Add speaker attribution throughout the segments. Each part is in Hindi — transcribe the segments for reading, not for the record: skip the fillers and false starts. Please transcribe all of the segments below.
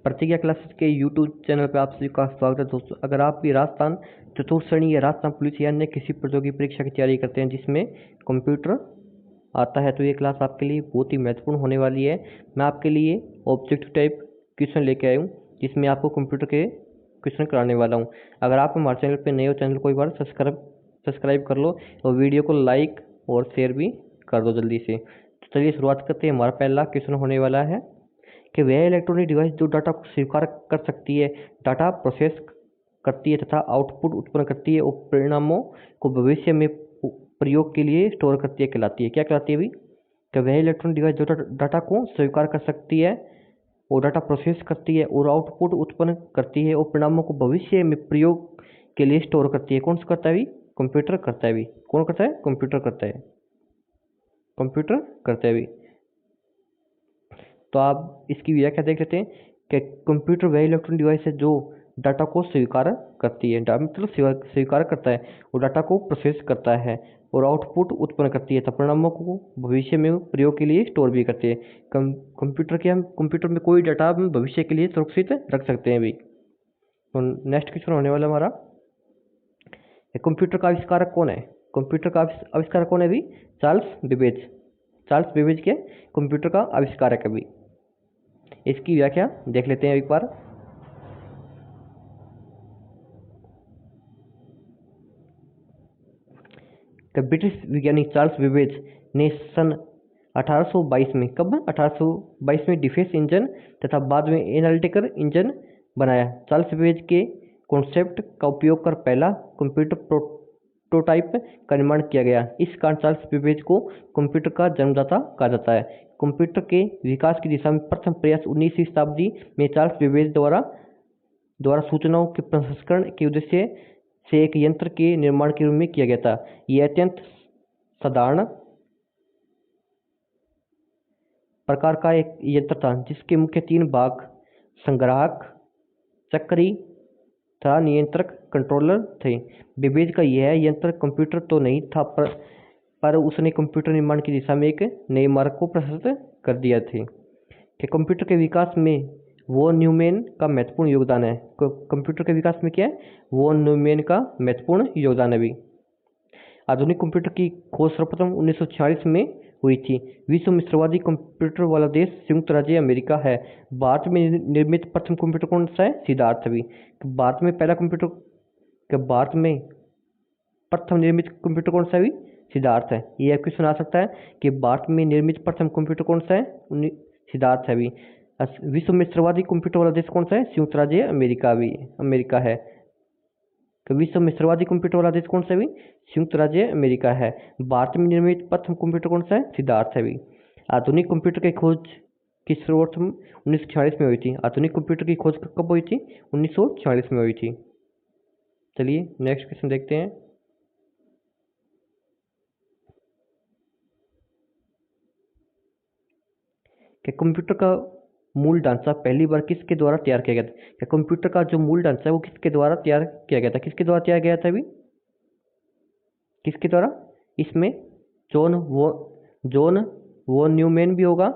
Speaker 1: प्रतिज्ञा क्लासेस के यूट्यूब चैनल पर आप सभी का स्वागत है दोस्तों। अगर आप भी राजस्थान चतुर्थ श्रेणी या राजस्थान पुलिस या अन्य किसी प्रतियोगी परीक्षा की तैयारी करते हैं जिसमें कंप्यूटर आता है तो ये क्लास आपके लिए बहुत ही महत्वपूर्ण होने वाली है। मैं आपके लिए ऑब्जेक्टिव टाइप क्वेश्चन लेके आया हूँ जिसमें आपको कंप्यूटर के क्वेश्चन कराने वाला हूँ। अगर आप हमारे चैनल पर नए हो, चैनल को एक बार सब्सक्राइब कर लो और वीडियो को लाइक और शेयर भी कर दो जल्दी से। तो चलिए शुरुआत करते हैं। हमारा पहला क्वेश्चन होने वाला है कि वह इलेक्ट्रॉनिक डिवाइस जो डाटा को स्वीकार कर सकती है, डाटा प्रोसेस करती है तथा आउटपुट उत्पन्न करती है और परिणामों को भविष्य में प्रयोग के लिए स्टोर करती है कहलाती है। क्या कहलाती है अभी? कि वह इलेक्ट्रॉनिक डिवाइस जो डाटा को स्वीकार कर सकती है और डाटा प्रोसेस करती है और आउटपुट उत्पन्न करती है और परिणामों को भविष्य में प्रयोग के लिए स्टोर करती है। कौन सा करता है अभी? कंप्यूटर करता है अभी। कौन करता है? कंप्यूटर करता है। कंप्यूटर करता है अभी। तो आप इसकी व्याख्या देख लेते हैं कि कंप्यूटर वह इलेक्ट्रॉनिक डिवाइस है जो डाटा को स्वीकार करती है, मतलब स्वीकार करता है और डाटा को प्रोसेस करता है और आउटपुट उत्पन्न करती है तथा परिणामों को भविष्य में प्रयोग के लिए स्टोर भी करती है। कंप्यूटर में कोई डाटा हम भविष्य के लिए सुरक्षित रख सकते हैं अभी। तो नेक्स्ट क्वेश्चन होने वाला हमारा, कंप्यूटर का आविष्कारक कौन है? कंप्यूटर का आविष्कारक कौन है अभी? Charles Babbage. चार्ल्स बेबेज के कंप्यूटर का आविष्कारक है अभी। इसकी व्याख्या देख लेते हैं एक बार। ब्रिटिश वैज्ञानिक चार्ल्स बेबेज ने सन 1822 में, कब? 1822 में डिफेंस इंजन तथा बाद में एनालिटिकल इंजन बनाया। चार्ल्स बेबेज के कॉन्सेप्ट का उपयोग कर पहला कंप्यूटर प्रोटोटाइप का निर्माण किया गया। इस कारण चार्ल्स बेबेज को कंप्यूटर का जन्मदाता कहा जाता है। कंप्यूटर के विकास की दिशा में प्रथम प्रयास 19वीं शताब्दी में चार्ल्स बेबेज द्वारा सूचनाओं के प्रसंस्करण के उद्देश्य से एक यंत्र के निर्माण के रूप में किया गया था। यह अत्यंत साधारण प्रकार का एक यंत्र था जिसके मुख्य 3 भाग संग्राहक, चक्री तथा नियंत्रक कंट्रोलर थे। बेबेज का यह यंत्र कंप्यूटर तो नहीं था पर उसने कंप्यूटर निर्माण की दिशा में एक नए मार्ग को प्रशस्त कर दिया थे। कि कंप्यूटर के विकास में वॉन न्यूमैन का महत्वपूर्ण योगदान है। कंप्यूटर के विकास में क्या है? वॉन न्यूमैन का महत्वपूर्ण योगदान है भी। आधुनिक कंप्यूटर की खोज सर्वप्रथम 1946 में हुई थी। विश्व में सर्वाधिक कंप्यूटर वाला देश संयुक्त राज्य अमेरिका है। भारत में निर्मित प्रथम कंप्यूटर कौन सा है? सिद्धार्थ भी। भारत में पहला कंप्यूटर, भारत में प्रथम निर्मित कंप्यूटर कौन सा भी? सिद्धार्थ है। यह क्वेश्चन आ सकता है कि भारत में निर्मित प्रथम कंप्यूटर कौन सा है? सिद्धार्थ है भी। विश्व में सर्वाधिक कंप्यूटर वाला देश कौन सा है? संयुक्त राज्य अमेरिका है। तो विश्व में सर्वाधिक कंप्यूटर वाला देश कौन सा भी? संयुक्त राज्य अमेरिका है। भारत में निर्मित प्रथम कंप्यूटर कौन सा है? सिद्धार्थ है भी। आधुनिक कंप्यूटर की खोज की शुरुआत 1946 में हुई थी। आधुनिक कंप्यूटर की खोज कब हुई थी? 1946 में हुई थी। चलिए नेक्स्ट क्वेश्चन देखते हैं कि कंप्यूटर का मूल ढांचा पहली बार किसके द्वारा तैयार किया गया था? क्या कंप्यूटर का जो मूल ढांचा है वो किसके द्वारा तैयार किया गया था? किसके द्वारा तैयार किया था अभी? किसके द्वारा? इसमें जॉन वॉन न्यूमैन भी होगा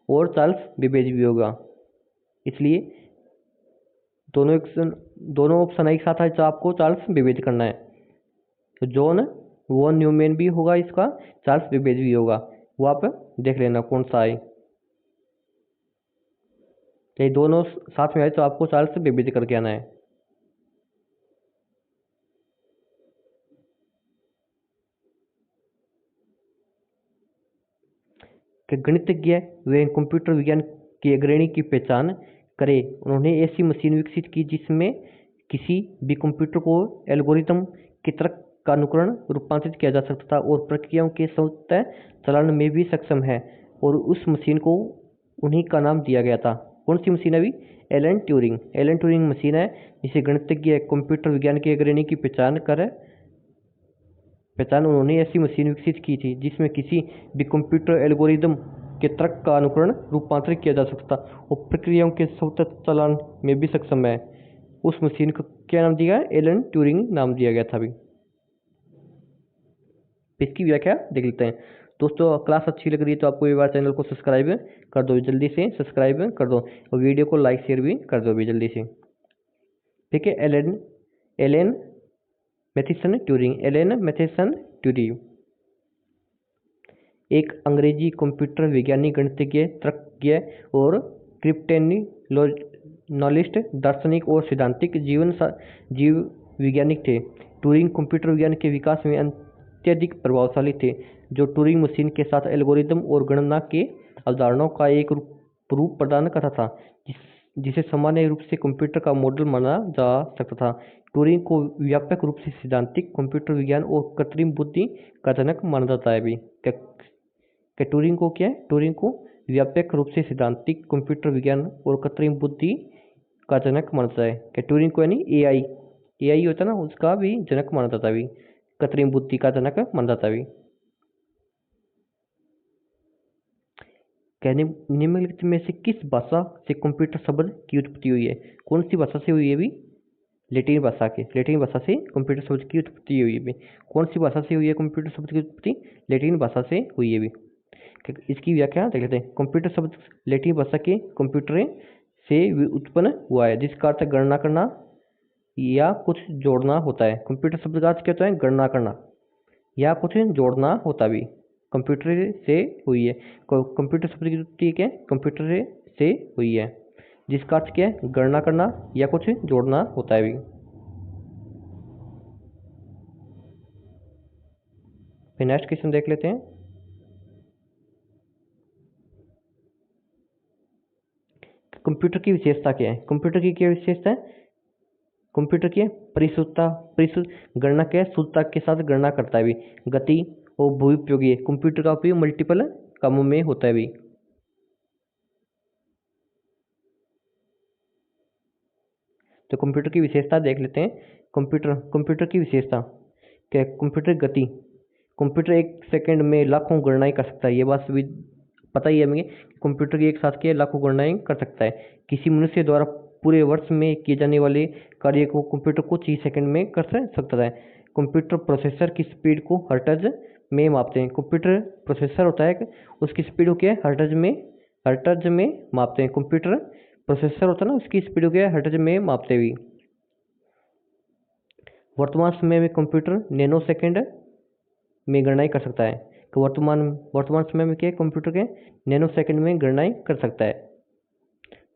Speaker 1: और चार्ल्स बेबेज भी होगा। इसलिए दोनों ऑप्शन एक साथ है तो आपको चार्ल्स बेबेज करना है। तो जॉन वॉन न्यूमैन भी होगा, इसका चार्ल्स बेबेज भी होगा। वो आप देख लेना कौन सा है। ये दोनों साथ में आए तो आपको चार्ल्स बेबेज करके आना है। कि गणितज्ञ व कंप्यूटर विज्ञान के अग्रणी की पहचान करें। उन्होंने ऐसी मशीन विकसित की जिसमें किसी भी कंप्यूटर को एल्गोरिथम के तर्क का अनुकरण रूपांतरित किया जा सकता था और प्रक्रियाओं के स्वतः चलन में भी सक्षम है, और उस मशीन को उन्हीं का नाम दिया गया था। कौन सी मशीन है अभी? एलन ट्यूरिंग मशीन है जिसे गणितज्ञ कंप्यूटर विज्ञान के अग्रणी की पहचान उन्होंने ऐसी मशीन विकसित की थी जिसमें किसी भी कंप्यूटर एल्गोरिदम के तर्क का अनुकरण रूपांतरित किया जा सकता और प्रक्रियाओं के स्वतः चलन में भी सक्षम है। उस मशीन को क्या नाम दिया गया? एलन ट्यूरिंग नाम दिया गया था अभी। इसकी व्याख्या देख लेते हैं। दोस्तों क्लास अच्छी लग रही है तो आपको एक बार चैनल को सब्सक्राइब कर दो, जल्दी से सब्सक्राइब कर दो और वीडियो को लाइक शेयर भी कर दो भी जल्दी से। ठीक है, एलन मैथिसन ट्यूरिंग एक अंग्रेजी कंप्यूटर विज्ञानी, गणितज्ञ, तर्कज्ञ और क्रिप्टेनोलॉजिस्ट, दार्शनिक और सैद्धांतिक जीव वैज्ञानिक थे। ट्यूरिंग कंप्यूटर विज्ञान के विकास में अत्यधिक प्रभावशाली थे, जो ट्यूरिंग मशीन के साथ एल्गोरिदम और गणना के अवधारणाओं का एक रूप प्रदान करता था, जिसे सामान्य रूप से कंप्यूटर का मॉडल माना जा सकता था। ट्यूरिंग को व्यापक रूप से सैद्धांतिक कंप्यूटर विज्ञान और कृत्रिम बुद्धि का जनक माना जाता है भी। ट्यूरिंग को क्या है? ट्यूरिंग को व्यापक रूप से सैद्धांतिक कंप्यूटर विज्ञान और कृत्रिम बुद्धि का जनक माना जाता है। ट्यूरिंग को यानी एआई होता है ना, उसका भी जनक माना जाता है, कृत्रिम बुद्धि का जनक माना जाता है। कहने निम्नलिखित में से किस भाषा से कंप्यूटर शब्द की उत्पत्ति हुई है? कौन सी भाषा से हुई है भी? लैटिन भाषा से कंप्यूटर शब्द की उत्पत्ति हुई है भी। कौन सी भाषा से हुई है कंप्यूटर शब्द की उत्पत्ति? लैटिन भाषा से हुई है भी। इसकी व्याख्या देख लेते हैं। कंप्यूटर शब्द लैटिन भाषा के कंप्यूटर से उत्पन्न हुआ है, जिसका अर्थ गणना करना या कुछ जोड़ना होता है। कंप्यूटर शब्द का अर्थ क्या होता है? गणना करना या कुछ जोड़ना होता भी। कंप्यूटर से हुई है। कंप्यूटर शब्द की उत्पत्ति क्या है? कंप्यूटर से हुई है, जिसका अर्थ क्या है? गणना करना या कुछ जोड़ना होता है भी। फिर नेक्स्ट क्वेश्चन देख लेते हैं। कंप्यूटर की विशेषता क्या है? कंप्यूटर की क्या विशेषता है? कंप्यूटर की परिशुद्धता, गणना क्या है? शुद्धता के साथ गणना करता है भी। गति और बहुउपयोगी है। कंप्यूटर का उपयोग मल्टीपल कामों में होता है भी। तो कंप्यूटर की विशेषता देख लेते हैं। कंप्यूटर की विशेषता क्या है? कंप्यूटर गति, कंप्यूटर एक सेकंड में लाखों गणनाएं कर सकता है। ये बात भी पता ही है हमें, कंप्यूटर की एक साथ के लाखों गणनाएं कर सकता है। किसी मनुष्य द्वारा पूरे वर्ष में किए जाने वाले कार्य को कंप्यूटर कुछ ही सेकंड में कर सकता है। कंप्यूटर प्रोसेसर की स्पीड को हर्ट्ज में मापते हैं। कंप्यूटर प्रोसेसर होता है, उसकी स्पीड को क्या है? हर्ट्ज में मापते हैं। कंप्यूटर प्रोसेसर होता है ना, उसकी स्पीड को क्या है? हर्ट्ज में मापते हुए। वर्तमान समय में कंप्यूटर नैनो सेकंड में गणनाएं कर सकता है। तो वर्तमान समय में क्या कंप्यूटर के नैनो सेकंड में गणनाएं कर सकता है।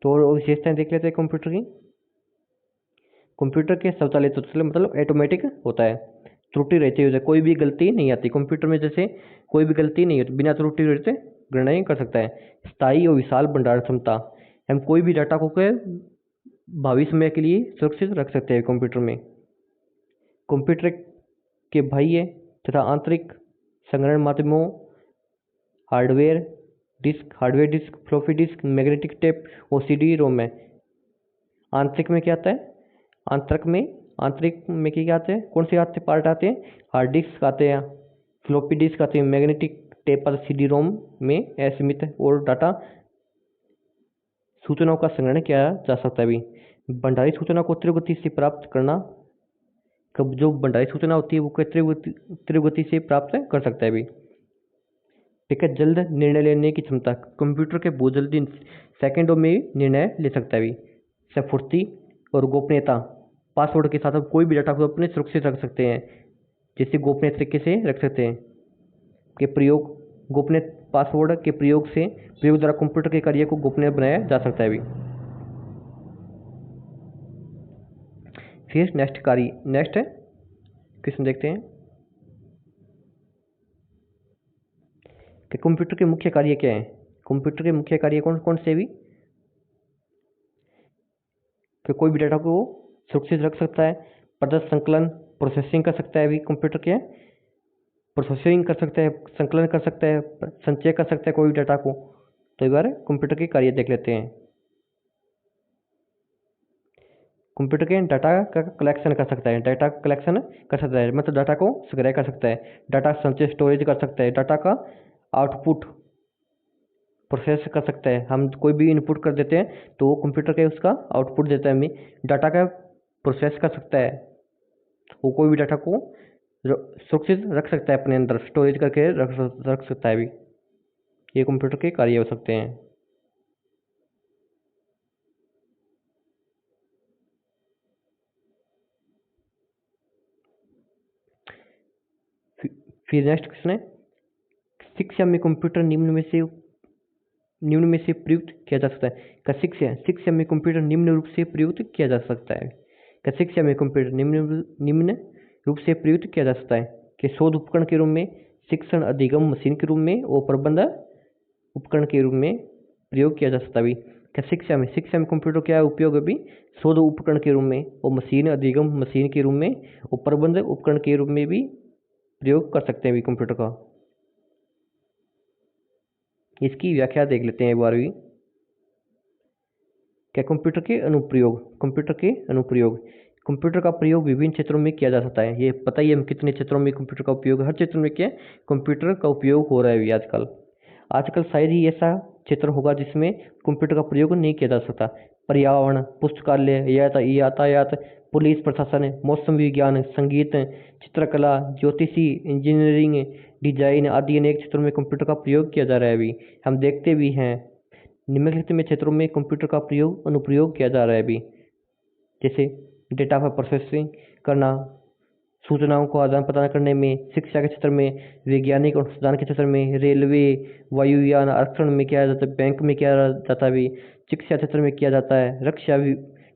Speaker 1: तो विशेषताएं देख लेते हैं कंप्यूटर की। कंप्यूटर के स्वचालित मतलब ऑटोमेटिक होता है, त्रुटि रहती है, कोई भी गलती नहीं आती कंप्यूटर में, जैसे कोई भी गलती नहीं होती, बिना त्रुटि रहते गणनाएं कर सकता है। स्थायी और विशाल भंडारण क्षमता, हम कोई भी डाटा को भावी समय के लिए सुरक्षित रख सकते हैं कंप्यूटर में। कंप्यूटर के बाह्य तथा आंतरिक संग्रहण माध्यमों hardware disk, floppy disk, magnetic tape और सीडी रोम है। आंतरिक में क्या आता है? आंतरिक में क्या आते हैं? कौन से पार्ट आते हैं? हार्ड डिस्क आते हैं, फ्लॉपी डिस्क आते हैं, मैग्नेटिक टेप आते, सीडी रोम में असीमित और डाटा सूचनाओं का संग्रहण किया जा सकता है भी। भंडारित सूचना को तीव्र गति से प्राप्त करना, कब जो भंडारित सूचना होती है वो तीव्र गति से प्राप्त कर सकता है भी। ठीक है, जल्द निर्णय लेने की क्षमता, कंप्यूटर के बहुत जल्दी सेकंडों में निर्णय ले सकता है भी। स्फूर्ति और गोपनीयता, पासवर्ड के साथ आप कोई भी डाटा को अपने सुरक्षित रख सकते हैं, जिसे गोपनीय तरीके से रख सकते हैं। के प्रयोग, गोपनीय पासवर्ड के प्रयोग द्वारा कंप्यूटर के कार्य को गोपनीय बनाया जा सकता है भी। फिर नेक्स्ट क्वेश्चन देखते हैं कि कंप्यूटर के मुख्य कार्य क्या है? कंप्यूटर के मुख्य कार्य कौन से भी? कि कोई भी डाटा को सुरक्षित रख सकता है, प्रदर्शन संकलन प्रोसेसिंग कर सकता है भी। कंप्यूटर क्या है? प्रोसेसिंग कर सकता है, संकलन कर सकता है, संचय कर सकता है कोई भी डाटा को। तो एक बार कंप्यूटर के कार्य देख लेते हैं। कंप्यूटर के डाटा का कलेक्शन कर सकता है, मतलब डाटा को संग्रह कर सकता है, डाटा संचय स्टोरेज कर सकता है, डाटा का आउटपुट प्रोसेस कर सकता है। हम कोई भी इनपुट कर देते हैं तो वो कंप्यूटर के उसका आउटपुट देता है, हमें डाटा का प्रोसेस कर सकता है, वो कोई भी डाटा को सुरक्षित रख सकता है, अपने अंदर स्टोरेज करके रख सकता है भी। ये कंप्यूटर के कार्य हो सकते हैं। फिर नेक्स्ट क्वेश्चन है, शिक्षा में कंप्यूटर निम्न में से प्रयुक्त किया जा सकता है। का शिक्षा में कंप्यूटर निम्न रूप से प्रयुक्त किया जा सकता है। का शिक्षा में कंप्यूटर निम्न रूप से प्रयुक्त किया जा सकता है कि शोध उपकरण के रूप में, शिक्षण अधिगम मशीन के रूप में और प्रबंध उपकरण के रूप में प्रयोग किया जा सकता है। क्या शिक्षा में कंप्यूटर क्या उपयोग अभी शोध उपकरण के रूप में और मशीन अधिगम मशीन के रूप में और प्रबंध उपकरण के रूप में भी प्रयोग कर सकते हैं अभी कंप्यूटर का। इसकी व्याख्या देख लेते हैं एक बार भी। क्या कंप्यूटर का प्रयोग विभिन्न क्षेत्रों में किया जा सकता है। ये पता ही है हम कितने क्षेत्रों में कंप्यूटर का उपयोग, हर क्षेत्र में क्या कंप्यूटर का उपयोग हो रहा है अभी आजकल शायद ही ऐसा क्षेत्र होगा जिसमें कंप्यूटर का प्रयोग नहीं किया जा सकता। पर्यावरण, पुस्तकालय, यातायात, पुलिस प्रशासन, मौसम विज्ञान, संगीत, चित्रकला, ज्योतिषी, इंजीनियरिंग, डिजाइन आदि अनेक क्षेत्रों में कंप्यूटर का प्रयोग किया जा रहा है अभी। हम देखते भी हैं निम्नलिखित में क्षेत्रों में कंप्यूटर का अनुप्रयोग किया जा रहा है अभी, जैसे डेटा पर प्रोसेसिंग करना, सूचनाओं को आदान प्रदान करने में, शिक्षा के क्षेत्र में, वैज्ञानिक अनुसंधान के क्षेत्र में, रेलवे, वायुयान आरक्षण में किया जाता है, बैंक में किया जाता है भी, शिक्षा क्षेत्र में किया जाता है, रक्षा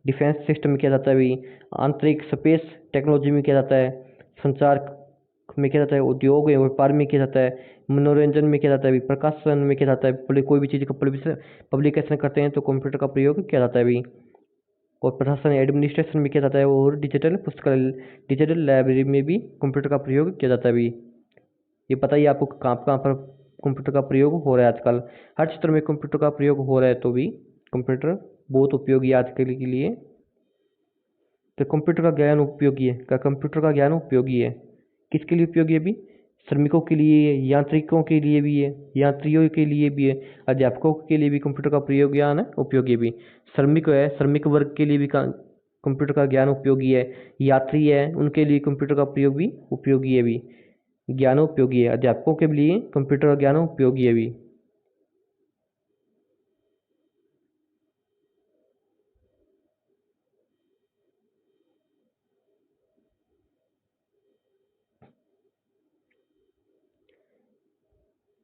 Speaker 1: डिफेंस सिस्टम में किया जाता है भी, आंतरिक स्पेस टेक्नोलॉजी में किया जाता है, संचार में किया जाता है, उद्योग एवं व्यापार में किया जाता है, मनोरंजन में किया जाता है भी, प्रकाशन में किया जाता है, कोई भी चीज़ का पब्लिकेशन करते हैं तो कंप्यूटर का प्रयोग किया जाता है भी, और प्रशासन एडमिनिस्ट्रेशन में किया जाता है, और डिजिटल लाइब्रेरी में भी कंप्यूटर का प्रयोग किया जाता है अभी। ये पता ही आपको कहाँ कहाँ पर कंप्यूटर का प्रयोग हो रहा है आजकल, हर क्षेत्र में कंप्यूटर का प्रयोग हो रहा है, तो भी कंप्यूटर बहुत उपयोगी है आज के लिए। तो कंप्यूटर का ज्ञान उपयोगी है, क्या कंप्यूटर का ज्ञान उपयोगी है, किसके लिए उपयोगी है अभी, श्रमिकों के लिए, यांत्रिकों के लिए भी है, यात्रियों के लिए भी है, अध्यापकों के लिए भी कंप्यूटर का प्रयोग ज्ञान है उपयोगी भी, श्रमिक है श्रमिक वर्ग के लिए भी कंप्यूटर का ज्ञान उपयोगी है, यात्री है उनके लिए कंप्यूटर का प्रयोग भी उपयोगी है भी, ज्ञान उपयोगी है, अध्यापकों के लिए कंप्यूटर का ज्ञान उपयोगी है भी।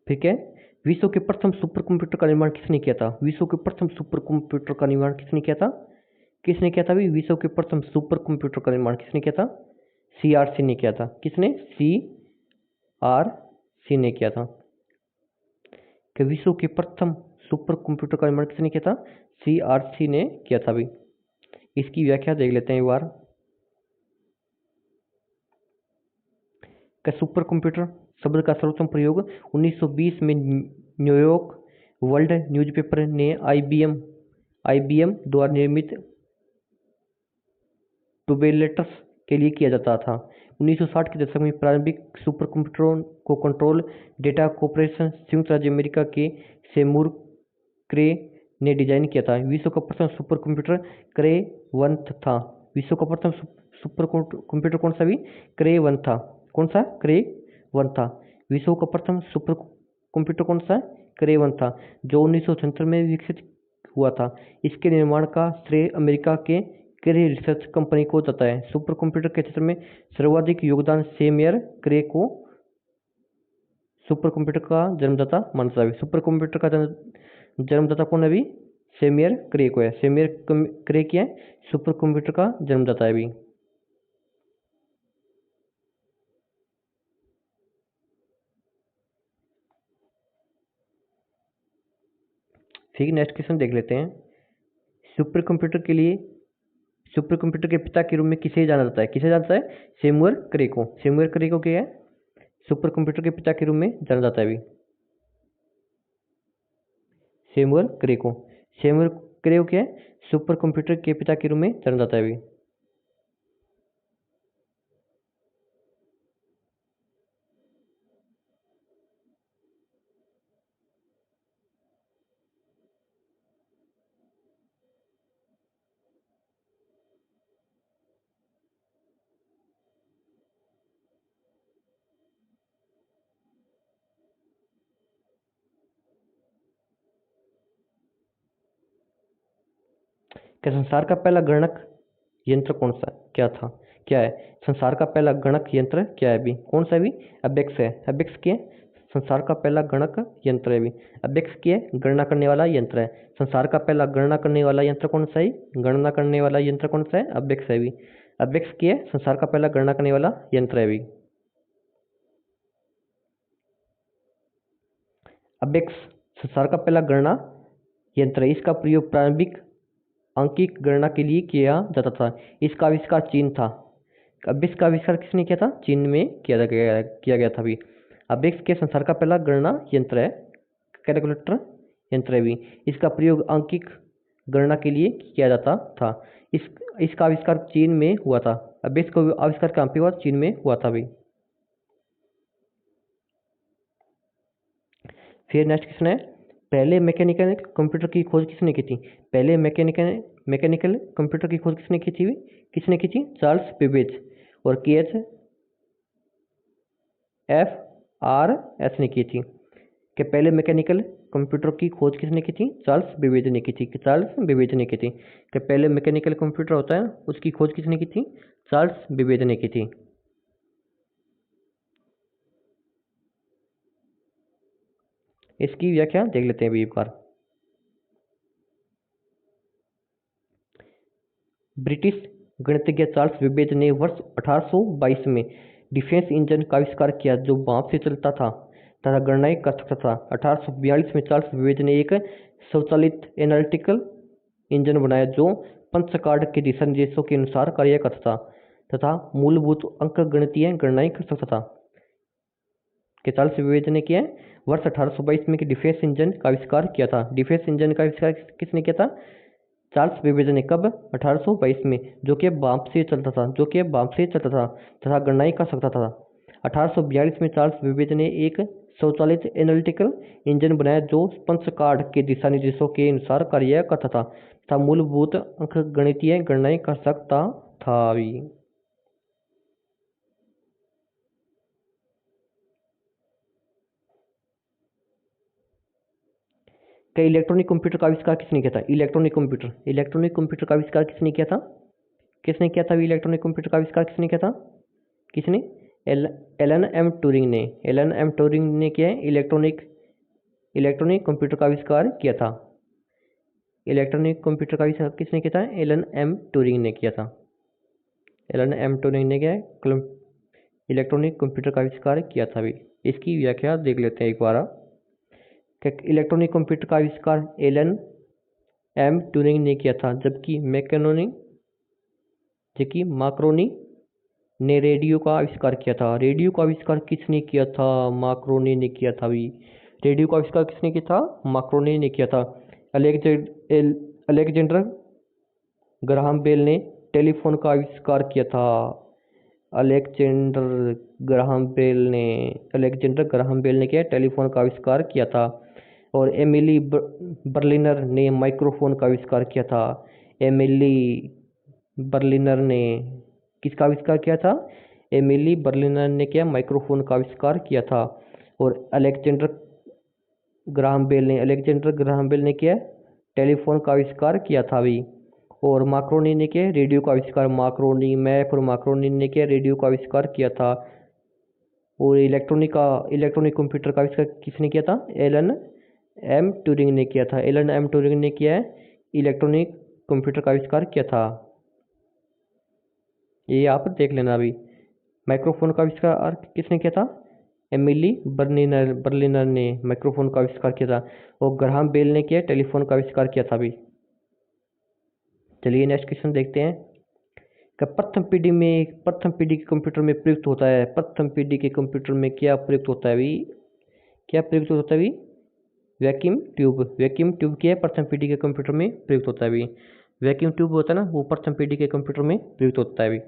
Speaker 1: ठीक है, विश्व के प्रथम सुपर कंप्यूटर का निर्माण किसने किया था। विश्व के प्रथम सुपर कंप्यूटर का निर्माण किसने किया था, भी विश्व के प्रथम सुपर कंप्यूटर का निर्माण किसने किया था, CRC ने किया था। किसने, CRC ने किया था। कि विश्व के प्रथम सुपर कंप्यूटर का निर्माण किसने किया था, CRC ने किया था भी। इसकी व्याख्या देख लेते हैं एक बार। का सुपर कंप्यूटर शब्द का सर्वप्रथम प्रयोग 1920 में न्यूयॉर्क वर्ल्ड न्यूज़पेपर ने IBM द्वारा निर्मित टूबुलेटर्स के लिए किया जाता था। 1960 के दशक में प्रारंभिक सुपर कंप्यूटरों को कंट्रोल डेटा कॉर्पोरेशन संयुक्त राज्य अमेरिका के सेमूर क्रे ने डिजाइन किया था। विश्व का प्रथम सुपर कंप्यूटर क्रे 1 था। विश्व का प्रथम सुपर कंप्यूटर कौन सा भी, क्रे 1 था। कौन सा, क्रे 1 था। विश्व का प्रथम सुपर कंप्यूटर कौन सा, क्रे 1 था, जो 1976 में विकसित हुआ था। इसके निर्माण का श्रेय अमेरिका के क्रे रिसर्च कंपनी को जाता है। सुपर कंप्यूटर के क्षेत्र में सर्वाधिक योगदान सेम्योर क्रे को सुपर कंप्यूटर का जन्मदाता माना जाता है। सुपर कंप्यूटर का जन्मदाता कौन है अभी, सेम्योर क्रे को है। सेम्योर क्रे क्या है, सुपर कंप्यूटर का जन्मदाता है अभी। ठीक, नेक्स्ट क्वेश्चन देख लेते हैं। सुपर कंप्यूटर के लिए सुपर कंप्यूटर के पिता के रूप में किसे जाना जाता है, सेम्योर क्रे को। सेम्योर क्रे को क्या है, सुपर कंप्यूटर के पिता के रूप में जाना जाता है अभी, सेम्योर क्रे को। सेम्योर क्रे को क्या है, सुपर कंप्यूटर के पिता के रूप में जाना जाता है अभी। कि संसार का पहला गणक यंत्र कौन सा क्या है? संसार का पहला गणक यंत्र क्या है अभी? कौन सा अभी? अबेक्स है। अबेक्स क्या है? संसार का पहला गणक यंत्र है अभी। अबेक्स क्या है? गणना करने वाला यंत्र है। संसार का पहला गणना करने वाला यंत्र कौन सा है? गणना करने वाला यंत्र कौन सा है? अबेक्स है अभी। अबेक्स क्या है? संसार का पहला गणना करने वाला यंत्र है अभी। अबेक्स संसार का पहला गणना यंत्र है। इसका प्रयोग प्रारंभिक अंकिक गणना के लिए किया जाता था। इसका आविष्कार चीन था। अबेक्स का आविष्कार किसने किया था? चीन में किया गया था अभी। अबेक्स के संसार का पहला गणना यंत्र है, कैलकुलेटर यंत्र है भी। इसका प्रयोग अंकिक गणना के लिए किया जाता था। इसका आविष्कार चीन में हुआ था। अबेक्स का आविष्कार कहाँ पे हुआ? चीन में हुआ था अभी। फिर नेक्स्ट क्वेश्चन है, पहले मैकेनिकल कंप्यूटर की खोज किसने की थी? पहले मैकेनिकल कंप्यूटर की खोज किसने की थी? चार्ल्स बेबेज और KHFRS ने की थी। कि पहले मैकेनिकल कंप्यूटर की खोज किसने की थी? चार्ल्स बेबेज ने की थी। कि पहले मैकेनिकल कंप्यूटर होता है उसकी खोज किसने की थी? चार्ल्स बेबेज ने की थी। इसकी व्याख्या देख लेते हैं अभी एक बार। ब्रिटिश गणितज्ञ चार्ल्स बेबेज ने वर्ष 1822 में डिफेंस इंजन का आविष्कार किया जो भाप से चलता था तथा गणनाएं कर सकता था। 1842 में चार्ल्स बेबेज ने एक स्वचालित एनालिटिकल इंजन बनाया जो पंच कार्ड के दिशा निर्देशों के अनुसार कार्य करता था तथा मूलभूत अंकगणितीय गणनाएं कर सकता था। कि चार्ल्स बेबेज ने किया वर्ष 1822 में डिफेंस इंजन का आविष्कार किया था। डिफेंस इंजन का आविष्कार किसने किया था? चार्ल्स बेबेज ने। कब? 1822 में। जो कि भाप से चलता था तथा गणनाएं कर सकता था। 1842 में चार्ल्स बेबेज ने एक स्वचालित एनालिटिकल इंजन बनाया जो पंच कार्ड के दिशा निर्देशों के अनुसार कार्य करता था तथा मूलभूत अंकगणितीय गणनाएं कर सकता था। कि इलेक्ट्रॉनिक कंप्यूटर का आविष्कार किसने किया था? इलेक्ट्रॉनिक कंप्यूटर का आविष्कार किसने किया था? इलेक्ट्रॉनिक कंप्यूटर का आविष्कार किसने किया था? किसने? एलन एम ट्यूरिंग ने। किया है इलेक्ट्रॉनिक कंप्यूटर का आविष्कार किया था। इलेक्ट्रॉनिक कंप्यूटर का आविष्कार किसने किया था? एलन एम ट्यूरिंग ने किया था। क्या है? इलेक्ट्रॉनिक कंप्यूटर का आविष्कार किया था भी। इसकी व्याख्या देख लेते हैं एक बार। इलेक्ट्रॉनिक कंप्यूटर का आविष्कार एलन एम ट्यूरिंग ने किया था जबकि मार्कोनी ने रेडियो का आविष्कार किया था। रेडियो का आविष्कार किसने किया था? मार्कोनी ने किया था भी। रेडियो का आविष्कार किसने किया था? मार्कोनी ने किया था। अलेक्जेंडर ग्राहम बेल ने टेलीफोन का आविष्कार किया था। अलेक्जेंडर ग्राहम बेल ने क्या? टेलीफोन का आविष्कार किया था। और एमिली बर्लिनर ने माइक्रोफोन का आविष्कार किया था। एमिली बर्लिनर ने किसका आविष्कार किया था? एमिली बर्लिनर ने क्या? माइक्रोफोन का आविष्कार किया था। और अलेक्जेंडर ग्राहम बेल ने क्या? टेलीफोन का आविष्कार किया था भी। और मार्कोनी ने क्या? रेडियो का आविष्कार। मार्कोनी ने क्या? रेडियो का आविष्कार किया था। और इलेक्ट्रॉनिक कंप्यूटर का आविष्कार किसने किया था? एलन एम ट्यूरिंग ने किया था। किया है इलेक्ट्रॉनिक कंप्यूटर का आविष्कार किया था। ये आप देख लेना अभी। माइक्रोफोन का आविष्कार किसने किया था? एमिली बर्लिनर ने माइक्रोफोन का आविष्कार किया था। और ग्राहम बेल ने किया? टेलीफोन का आविष्कार किया था अभी। चलिए नेक्स्ट क्वेश्चन देखते हैं कि प्रथम पीढ़ी के कंप्यूटर में प्रयुक्त होता है। प्रथम पीढ़ी के कंप्यूटर में क्या प्रयुक्त होता है अभी? वैक्यूम ट्यूब क्या है? प्रथम पीढ़ी के कंप्यूटर में प्रयुक्त होता है अभी। वैक्यूम ट्यूब होता है ना, वो प्रथम पीढ़ी के कंप्यूटर में प्रयुक्त होता है अभी।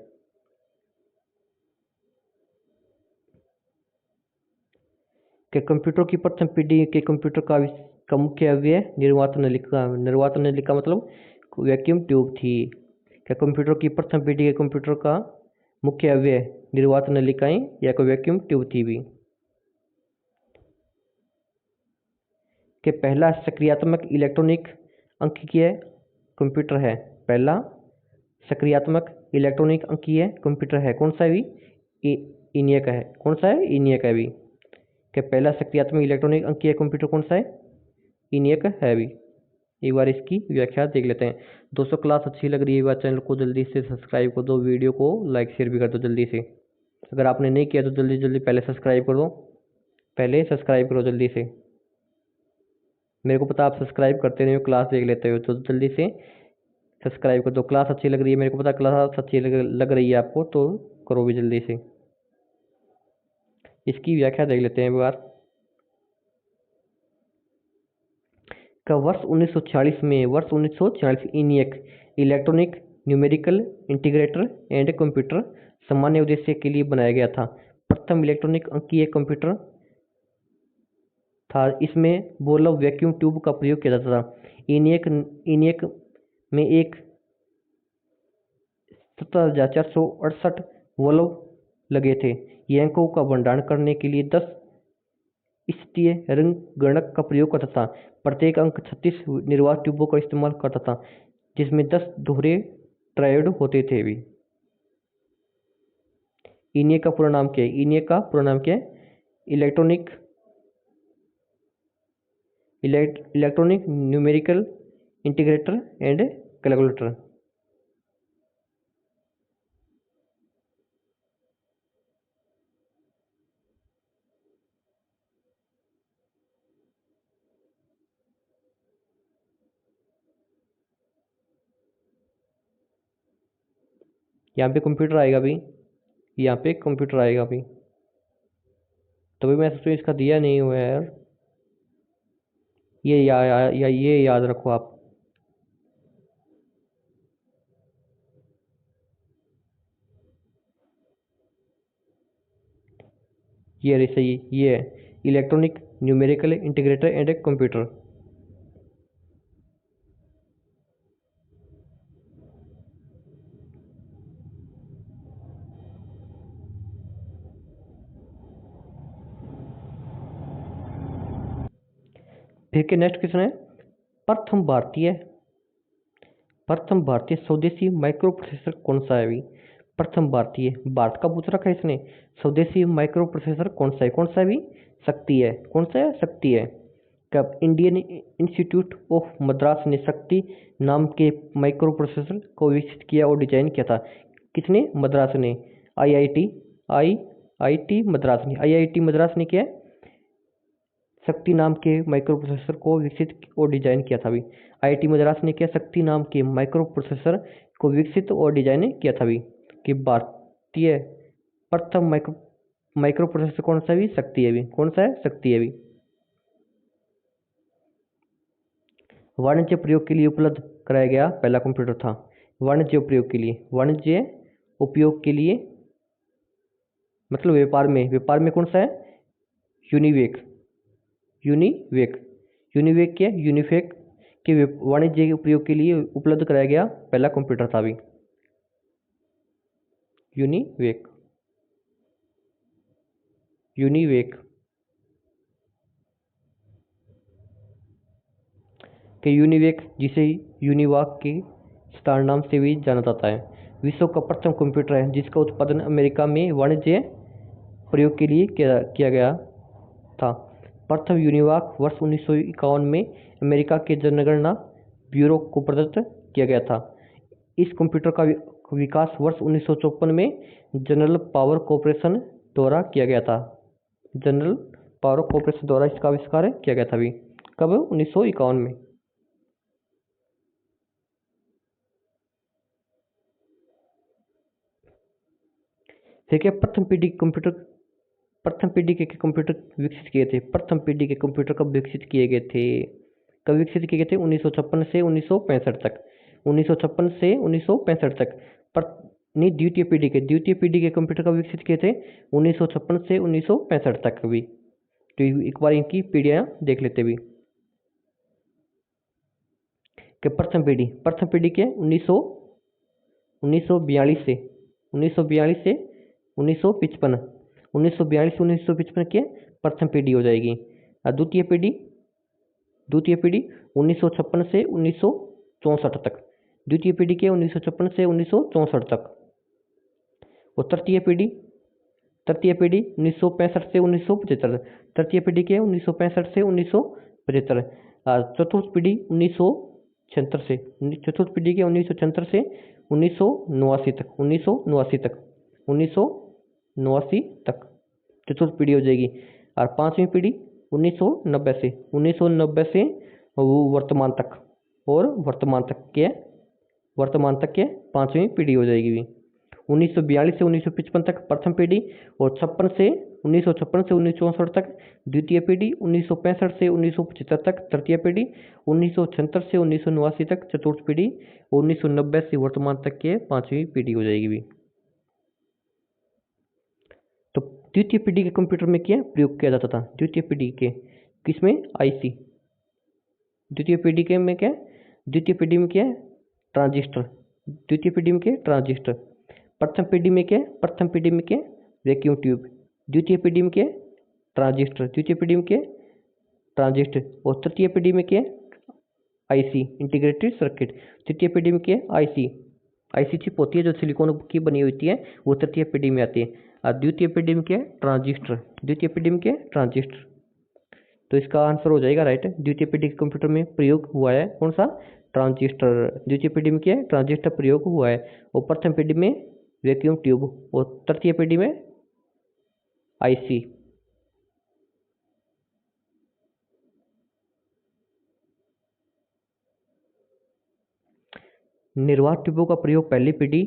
Speaker 1: कि कंप्यूटर की प्रथम पीढ़ी के कंप्यूटर का मुख्य अवयव निर्वात नलिका मतलब वैक्यूम ट्यूब थी। क्या कंप्यूटर की प्रथम पीढ़ी के कंप्यूटर का मुख्य अवयव निर्वात नलिकाएं या कोई वैक्यूम ट्यूब थी भी। कि पहला सक्रियात्मक इलेक्ट्रॉनिक अंकीय कंप्यूटर है। पहला सक्रियात्मक इलेक्ट्रॉनिक अंकीय कंप्यूटर है, कौन सा है भी? ENIAC है। कौन सा है? ENIAC है भी। कि पहला सक्रियात्मक इलेक्ट्रॉनिक अंकीय कंप्यूटर कौन सा है? ENIAC है भी। एक बार इसकी व्याख्या देख लेते हैं। दोस्तों क्लास अच्छी लग रही है, एक बार चैनल को जल्दी से सब्सक्राइब कर दो, वीडियो को लाइक शेयर भी कर दो जल्दी से। अगर आपने नहीं किया तो जल्दी जल्दी पहले सब्सक्राइब कर दो, पहले सब्सक्राइब करो जल्दी से। मेरे को पता आप सब्सक्राइब करते नहीं हो, क्लास देख लेते हो, तो जल्दी से सब्सक्राइब कर दो। क्लास अच्छी लग रही है, मेरे को पता क्लास अच्छी लग रही है आपको, तो करो भी जल्दी से। इसकी व्याख्या देख लेते हैं एक बार। का वर्ष 1946 ENIAC electronic numerical integrator and computer सामान्य उद्देश्य के लिए बनाया गया था। प्रथम इलेक्ट्रॉनिक अंकीय कंप्यूटर था। इसमें बोरलॉग वैक्यूम ट्यूब का प्रयोग किया जाता था। ENIAC में एक 17,468 वोल्व लगे थे। ये अंकों का भंडारण करने के लिए 10 स्थितीय रंग गणक का प्रयोग करता था। प्रत्येक अंक 36 निर्वात ट्यूबों का इस्तेमाल करता था, जिसमें 10 दोहरे ट्रायोड होते थे भी। ENIAC का पूरा नाम क्या है? ENIAC का पूरा नाम क्या है? Electronic numerical integrator and calculator. यहाँ पे कंप्यूटर आएगा भी, यहाँ पे कंप्यूटर आएगा भी, तभी मैं सोचूं इसका दिया नहीं हुआ है यार। ये याद रखो आप। ये रही सही, ये electronic numerical integrator and computer. फिर के नेक्स्ट क्वेश्चन है, प्रथम भारतीय स्वदेशी माइक्रो प्रोसेसर कौन सा है अभी? प्रथम भारतीय, भारत का पूछ रखा है इसने। स्वदेशी माइक्रो प्रोसेसर कौन सा है? कौन सा है अभी? शक्ति है। कौन सा है? शक्ति है। कब इंडियन इंस्टीट्यूट ऑफ मद्रास ने शक्ति नाम के माइक्रो प्रोसेसर को विकसित किया और डिजाइन किया था? किसने? मद्रास ने। IIT मद्रास ने। IIT मद्रास ने किया शक्ति नाम के माइक्रो प्रोसेसर को विकसित और डिजाइन किया था भी। IIT मद्रास ने क्या शक्ति नाम के माइक्रो प्रोसेसर को विकसित और डिजाइन किया था भी। कि भारतीय प्रथम माइक्रो प्रोसेसर कौन सा भी? शक्ति है भी। कौन सा है? शक्ति है भी। वाणिज्य प्रयोग के लिए उपलब्ध कराया गया पहला कंप्यूटर था। वाणिज्य उपयोग के लिए, वाणिज्य उपयोग के लिए मतलब व्यापार में कौन सा है? यूनिवेक। यूनिवेक क्या? यूनिफेक के वाणिज्य उपयोग के लिए उपलब्ध कराया गया पहला कंप्यूटर था भी। यूनिवेक के यूनिवेक, जिसे यूनिवाक के स्टार नाम से भी जाना जाता है, विश्व का प्रथम कंप्यूटर है जिसका उत्पादन अमेरिका में वाणिज्य प्रयोग के लिए किया गया था। प्रथम यूनिवाक वर्ष 1951 में अमेरिका के जनगणना ब्यूरो को प्रदत्त किया गया था। इस कंप्यूटर का विकास वर्ष 1954 में जनरल पावर कॉरपोरेशन द्वारा किया गया था। जनरल पावर कॉरपोरेशन द्वारा इसका आविष्कार किया गया था भी। कब? 1951 में। ठीक है। प्रथम पीढ़ी के कंप्यूटर विकसित किए थे। प्रथम पीढ़ी के कंप्यूटर कब विकसित किए गए थे? 1956 से 1965 तक। 1956 से 1965 तक। नहीं, द्वितीय पीढ़ी के कंप्यूटर कब विकसित किए थे? 1956 से 1965 तक भी। तो एक बार इनकी पीढ़ियाँ देख लेते भी। कि प्रथम पीढ़ी के 1942 से 1955 के प्रथम पीढ़ी हो जाएगी। और द्वितीय पीढ़ी 1956 से 1964 तक। द्वितीय पीढ़ी के 1956 से 1964 तक। और तृतीय पीढ़ी 1965 से 1975। तृतीय पीढ़ी के 1965 से 1975। चतुर्थ पीढ़ी 1976 से चतुर्थ पीढ़ी के 1976 से 1989 तक 1989 तक चतुर्थ पीढ़ी हो जाएगी। और पांचवी पीढ़ी 1990 से वर्तमान तक। और वर्तमान तक के पांचवी पीढ़ी हो जाएगी। 1942 से 1955 तक प्रथम पीढ़ी। और 1956 से 1964 तक द्वितीय पीढ़ी। 1965 से 1975 तक तृतीय पीढ़ी। 1976 से 1989 तक चतुर्थ पीढ़ी। 1990 से वर्तमान तक के पांचवी पीढ़ी हो जाएगी। तो द्वितीय पीढ़ी के कंप्यूटर में क्या प्रयोग किया जाता था? द्वितीय पीढ़ी के किसमें? आईसी। द्वितीय पीढ़ी के में क्या? द्वितीय पीढ़ी में क्या? ट्रांजिस्टर। द्वितीय पीढ़ी में क्या? ट्रांजिस्टर। प्रथम पीढ़ी में क्या? प्रथम पीढ़ी में क्या? Vacuum tube. द्वितीय पीढ़ी में क्या? ट्रांजिस्टर। द्वितीय पीढ़ी में क्या? ट्रांजिस्टर। और तृतीय पीढ़ी में क्या? IC, integrated circuit. तृतीय पीढ़ी में क्या? आईसी चिप होती है जो सिलिकॉन की बनी होती है, वो तृतीय पीढ़ी में आती है। और द्वितीय पीढ़ी में क्या? ट्रांजिस्टर। द्वितीय पीढ़ी में क्या? ट्रांजिस्टर। तो इसका आंसर हो जाएगा राइट। द्वितीय पीढ़ी के कंप्यूटर में प्रयोग हुआ है कौन सा? ट्रांजिस्टर। द्वितीय पीढ़ी में क्या? ट्रांजिस्टर प्रयोग हुआ है। और प्रथम पीढ़ी में वैक्यूम ट्यूब। और तृतीय पीढ़ी में आईसी। निर्वात ट्यूबों का प्रयोग पहली पीढ़ी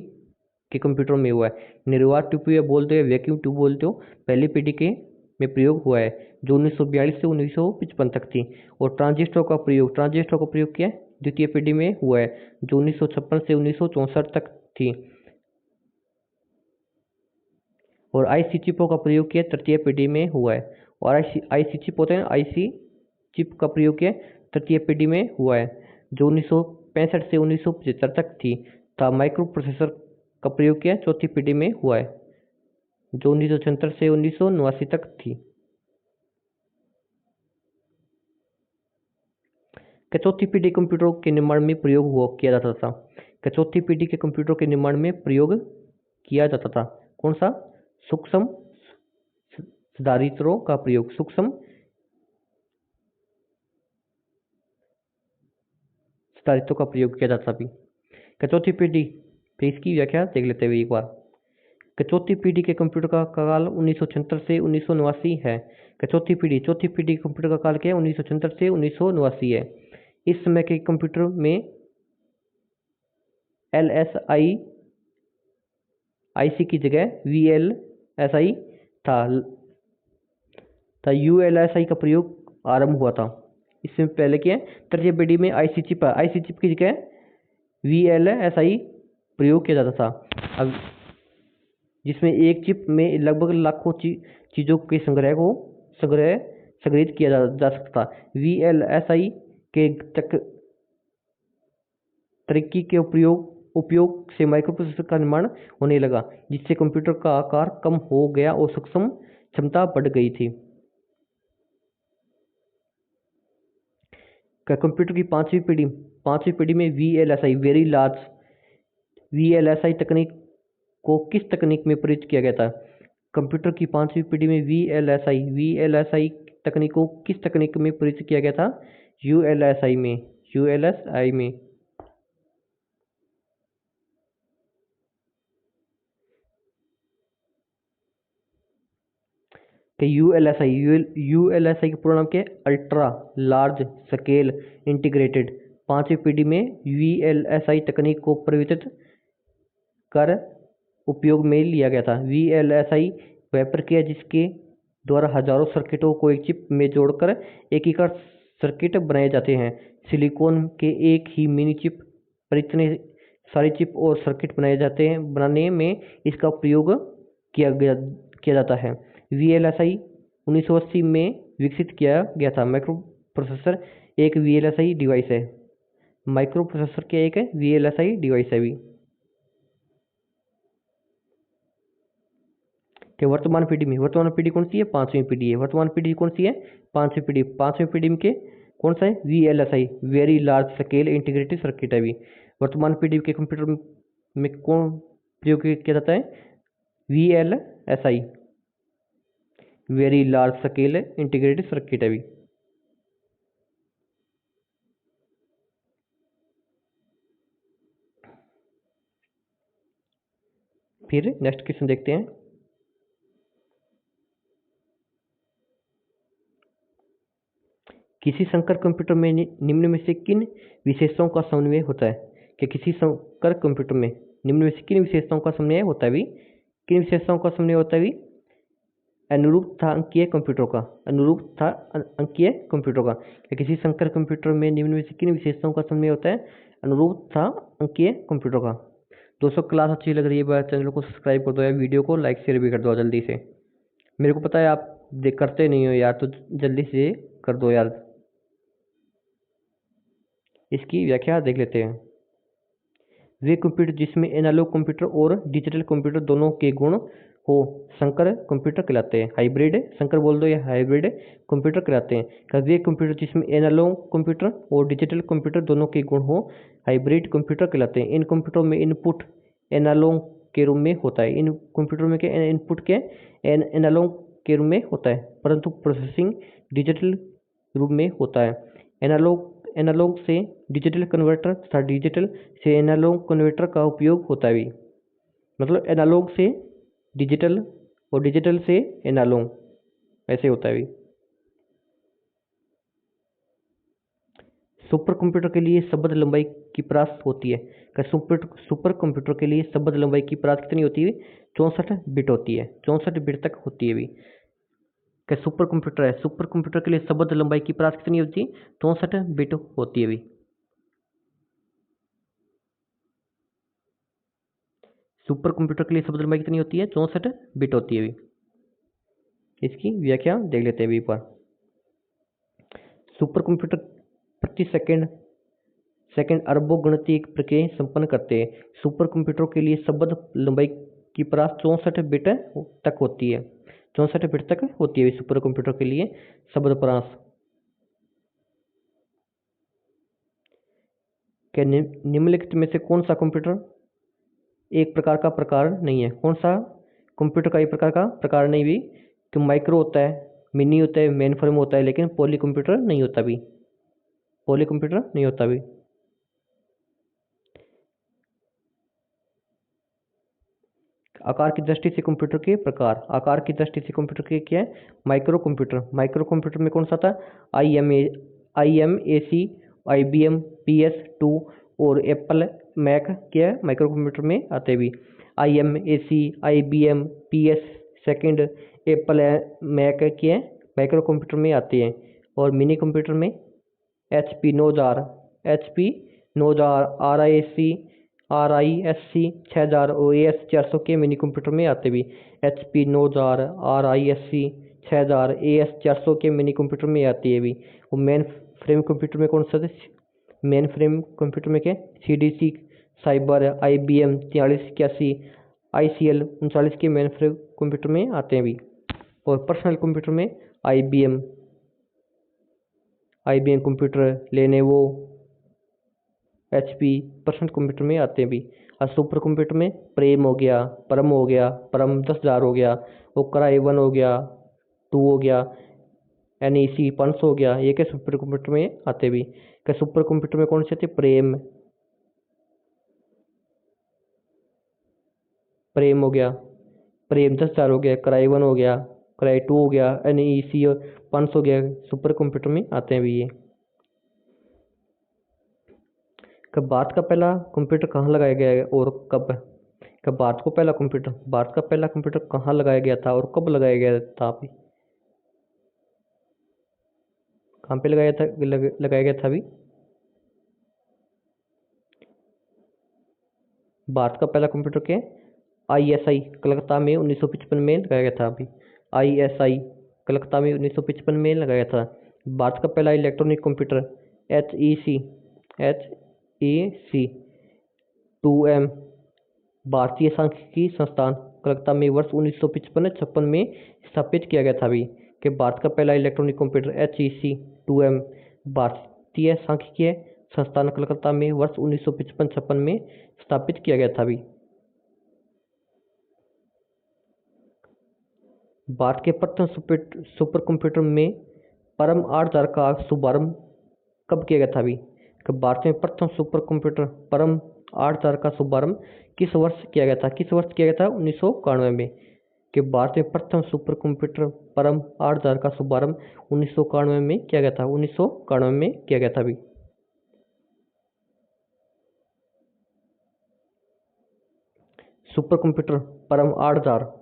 Speaker 1: के कंप्यूटर में हुआ है। निर्वात ट्यूब या बोलते हो, वैक्यूम ट्यूब बोलते हो, पहली पीढ़ी के में प्रयोग हुआ है जो 1942 से 1955 तक थी। और ट्रांजिस्टर का प्रयोग किया द्वितीय पीढ़ी में हुआ है जो 1956 से 1964 तक थी। और आईसी चिपों का प्रयोग किया तृतीय पीढ़ी में हुआ है। और आईसी चिप होते हैं, आईसी चिप का प्रयोग किया तृतीय पीढ़ी में हुआ है जो 1965 से 1975 तक थी। माइक्रो प्रोसेसर का प्रयोग किया चौथी पीढ़ी में हुआ है जो 1976 से 1989 तक थी। चौथी पीढ़ी कंप्यूटरों के निर्माण में प्रयोग किया जाता था। चौथी पीढ़ी के कंप्यूटर के निर्माण में प्रयोग किया जाता था कौन सा? सूक्ष्म संधारित्रों का प्रयोग। सूक्ष्म संधारित्रों का प्रयोग किया जाता भी। चौथी पीढ़ी, फिर इसकी व्याख्या देख लेते हुए एक बार। चौथी पीढ़ी के कंप्यूटर का काल 1976 से 1989 है। चौथी पीढ़ी कंप्यूटर का काल क्या है? 1976 से 1989 है। इस समय के कंप्यूटर में LSI आईसी की जगह VLSI था। ULSI का प्रयोग आरंभ हुआ था। इससे पहले क्या है? तृतीय पीढ़ी में आईसी चिप की जगह VLSI प्रयोग किया जाता था। अब जिसमें एक चिप में लगभग लाखों चीज़ों के संग्रहित किया जा सकता था। VLSI के तरीके के उपयोग से माइक्रोप्रोसेसर का निर्माण होने लगा, जिससे कंप्यूटर का आकार कम हो गया और सूक्ष्म क्षमता बढ़ गई थी। कंप्यूटर की पांचवी पीढ़ी में VLSI वेरी लार्ज VLSI तकनीक को किस तकनीक में प्रयुक्त किया गया था? कंप्यूटर की पांचवी पीढ़ी में VLSI तकनीक को किस तकनीक में प्रयुक्त किया गया था? ULSI में। ULSI का पूरा नाम क्या है? Ultra large scale integrated. पांचवी पीढ़ी में VLSI तकनीक को परिवर्तित कर उपयोग में लिया गया था। VLSI वह प्रक्रिया जिसके द्वारा हजारों सर्किटों को एक चिप में जोड़कर एकीकृत सर्किट बनाए जाते हैं। सिलिकॉन के एक ही मिनी चिप पर इतने सारे चिप और सर्किट बनाने में इसका प्रयोग किया जाता है। VLSI 1980 में विकसित किया गया था। माइक्रोप्रोसेसर एक VLSI डिवाइस है। माइक्रोप्रोसेसर क्या एक है? VLSI डिवाइस है भी। कि वर्तमान पीढ़ी कौन सी है? पांचवी पीढ़ी है। वर्तमान पीढ़ी कौन सी है? पांचवी पीढ़ी में के कौन सा है? VLSI very large scale integrated circuit है भी। वर्तमान पीढ़ी के कंप्यूटर में कौन प्रयोग किया जाता है? VLSI, very large scale integrated circuit है भी। फिर नेक्स्ट क्वेश्चन देखते हैं। किसी संकर कंप्यूटर में निम्न में से किन विशेषताओं का समन्वय होता है? कि किसी संकर कंप्यूटर में निम्न में से किन विशेषताओं का समन्वय होता है भी? किन विशेषताओं का समन्वय होता है भी? अनुरूप था अंकीय कंप्यूटर का, अनुरूप था अंकीय कंप्यूटर का। कि किसी संकर कंप्यूटर में निम्न में से किन विशेषताओं का समन्वय होता है? अनुरूप था अंकीय कंप्यूटर का। दोस्तों क्लास अच्छी लग रही है बात, चैनल को सब्सक्राइब कर दो यार, वीडियो को लाइक शेयर भी कर दो जल्दी से। मेरे को पता है आप देख करते नहीं हो यार, तो जल्दी से कर दो यार। इसकी व्याख्या देख लेते हैं। वे कंप्यूटर जिसमें एनालॉग कंप्यूटर और डिजिटल कंप्यूटर दोनों के गुण हो संकर कंप्यूटर कहलाते हैं। हाइब्रिड संकर बोल दो या हाइब्रिड कंप्यूटर कहलाते हैं। वे कंप्यूटर जिसमें एनालॉग कंप्यूटर और डिजिटल कंप्यूटर दोनों के गुण हो हाइब्रिड कंप्यूटर कहलाते हैं। इन कंप्यूटरों में इनपुट एनालॉग के रूप में होता है। इन कंप्यूटरों में क्या इनपुट के एनालॉग के रूप में होता है, परंतु प्रोसेसिंग डिजिटल रूप में होता है। एनालॉग से डिजिटल कन्वर्टर तथा डिजिटल से एनालॉग कन्वर्टर का उपयोग होता है भी। मतलब एनालॉग से डिजिटल और डिजिटल से एनालॉग ऐसे होता है भी। सुपर कंप्यूटर के लिए शब्द लंबाई की परास होती है। सुपर कंप्यूटर के लिए शब्द लंबाई की परास कितनी होती है? 64 बिट होती है, 64 बिट तक होती है भी। क्या सुपर कंप्यूटर है, सुपर कंप्यूटर के लिए शब्द लंबाई की परास कितनी होती है? 64 बिट होती है भी। सुपर कंप्यूटर के लिए शब्द लंबाई कितनी होती है? 64 बिट होती है भी। इसकी व्याख्या देख लेते हैं अभी पर। सुपर कंप्यूटर प्रति सेकंड अरबों गणितीय प्रक्रियाएं संपन्न करते हैं। सुपर कंप्यूटर के लिए शब्द लंबाई की परास 64 बिट तक होती है, 64 बिट तक होती है सुपर कंप्यूटर के लिए शब्द परास। क्या निम्नलिखित में से कौन सा कंप्यूटर एक प्रकार का प्रकार नहीं है? कौन सा कंप्यूटर का एक प्रकार का प्रकार नहीं भी? कि माइक्रो होता है, मिनी होता है, मेन फ्रेम होता है, लेकिन पॉली कंप्यूटर नहीं होता भी, पॉली कंप्यूटर नहीं होता भी। आकार की दृष्टि से कंप्यूटर के प्रकार, आकार की दृष्टि से कंप्यूटर के क्या है? Micro computer. माइक्रो कंप्यूटर में कौन सा था? IMAC, IBM PS2 और एप्पल मैक क्या है? माइक्रो कंप्यूटर में आते भी। IMAC, IBM PS second, Apple Mac क्या है? माइक्रो कंप्यूटर में आते हैं। और मिनी कंप्यूटर में HP 9000, HP 9000, RISC 6000 और AS 400 के मिनी कंप्यूटर में आते भी। HP 9000, RISC 6000, AS 400 के मिनी कंप्यूटर में आती है भी। और मेन फ्रेम कंप्यूटर में कौन सा था? मेन फ्रेम कंप्यूटर में क्या? CDC साइबर, IBM 4381, ICL 39 के मेन फ्रेम कंप्यूटर में आते हैं भी। और पर्सनल कंप्यूटर में IBM computer, Lenovo, HP personal computer में आते हैं भी। और सुपर कंप्यूटर में प्रेम हो गया, परम 10,000 हो गया, ओकरा A1 हो गया, 2 हो गया, NEC 500 हो गया, ये क्या सुपर कंप्यूटर में आते भी। क्या सुपर कंप्यूटर में कौन से थे? प्रेम हो गया, प्रेम 10,000 हो गया, कराई 1 हो गया, कराई 2 हो गया, NEC 500 हो गया, सुपर कंप्यूटर में आते हैं भी ये। कब भारत का पहला कंप्यूटर कहाँ लगाया गया है और कब? कब भारत का पहला कंप्यूटर कहाँ लगाया गया था और कब लगाया गया था? अभी कहाँ पे लगाया गया था अभी? भारत का पहला कंप्यूटर क्या है? ISI कलकत्ता में 1955 में लगाया गया था अभी। ISI कलकत्ता में 1955 में लगाया था। भारत का पहला इलेक्ट्रॉनिक कंप्यूटर HEC 2M भारतीय सांख्यिकी संस्थान कलकत्ता में वर्ष 1955-56 में स्थापित किया गया था अभी। कि भारत का पहला इलेक्ट्रॉनिक कंप्यूटर HEC 2M भारतीय सांख्यिकी संस्थान कलकत्ता में वर्ष 1955-56 में स्थापित किया गया था अभी। भारत के प्रथम सुपर कंप्यूटर में परम 8000 का शुभारंभ कब किया गया था अभी? भारत में प्रथम सुपर कंप्यूटर परम 8000 का शुभारंभ किस वर्ष किया गया था? किस वर्ष किया गया था? 1991 में। कि भारत में प्रथम सुपर कंप्यूटर परम 8000 का शुभारंभ 1991 में किया गया था। 1991 में किया गया था अभी। सुपर कंप्यूटर परम 8000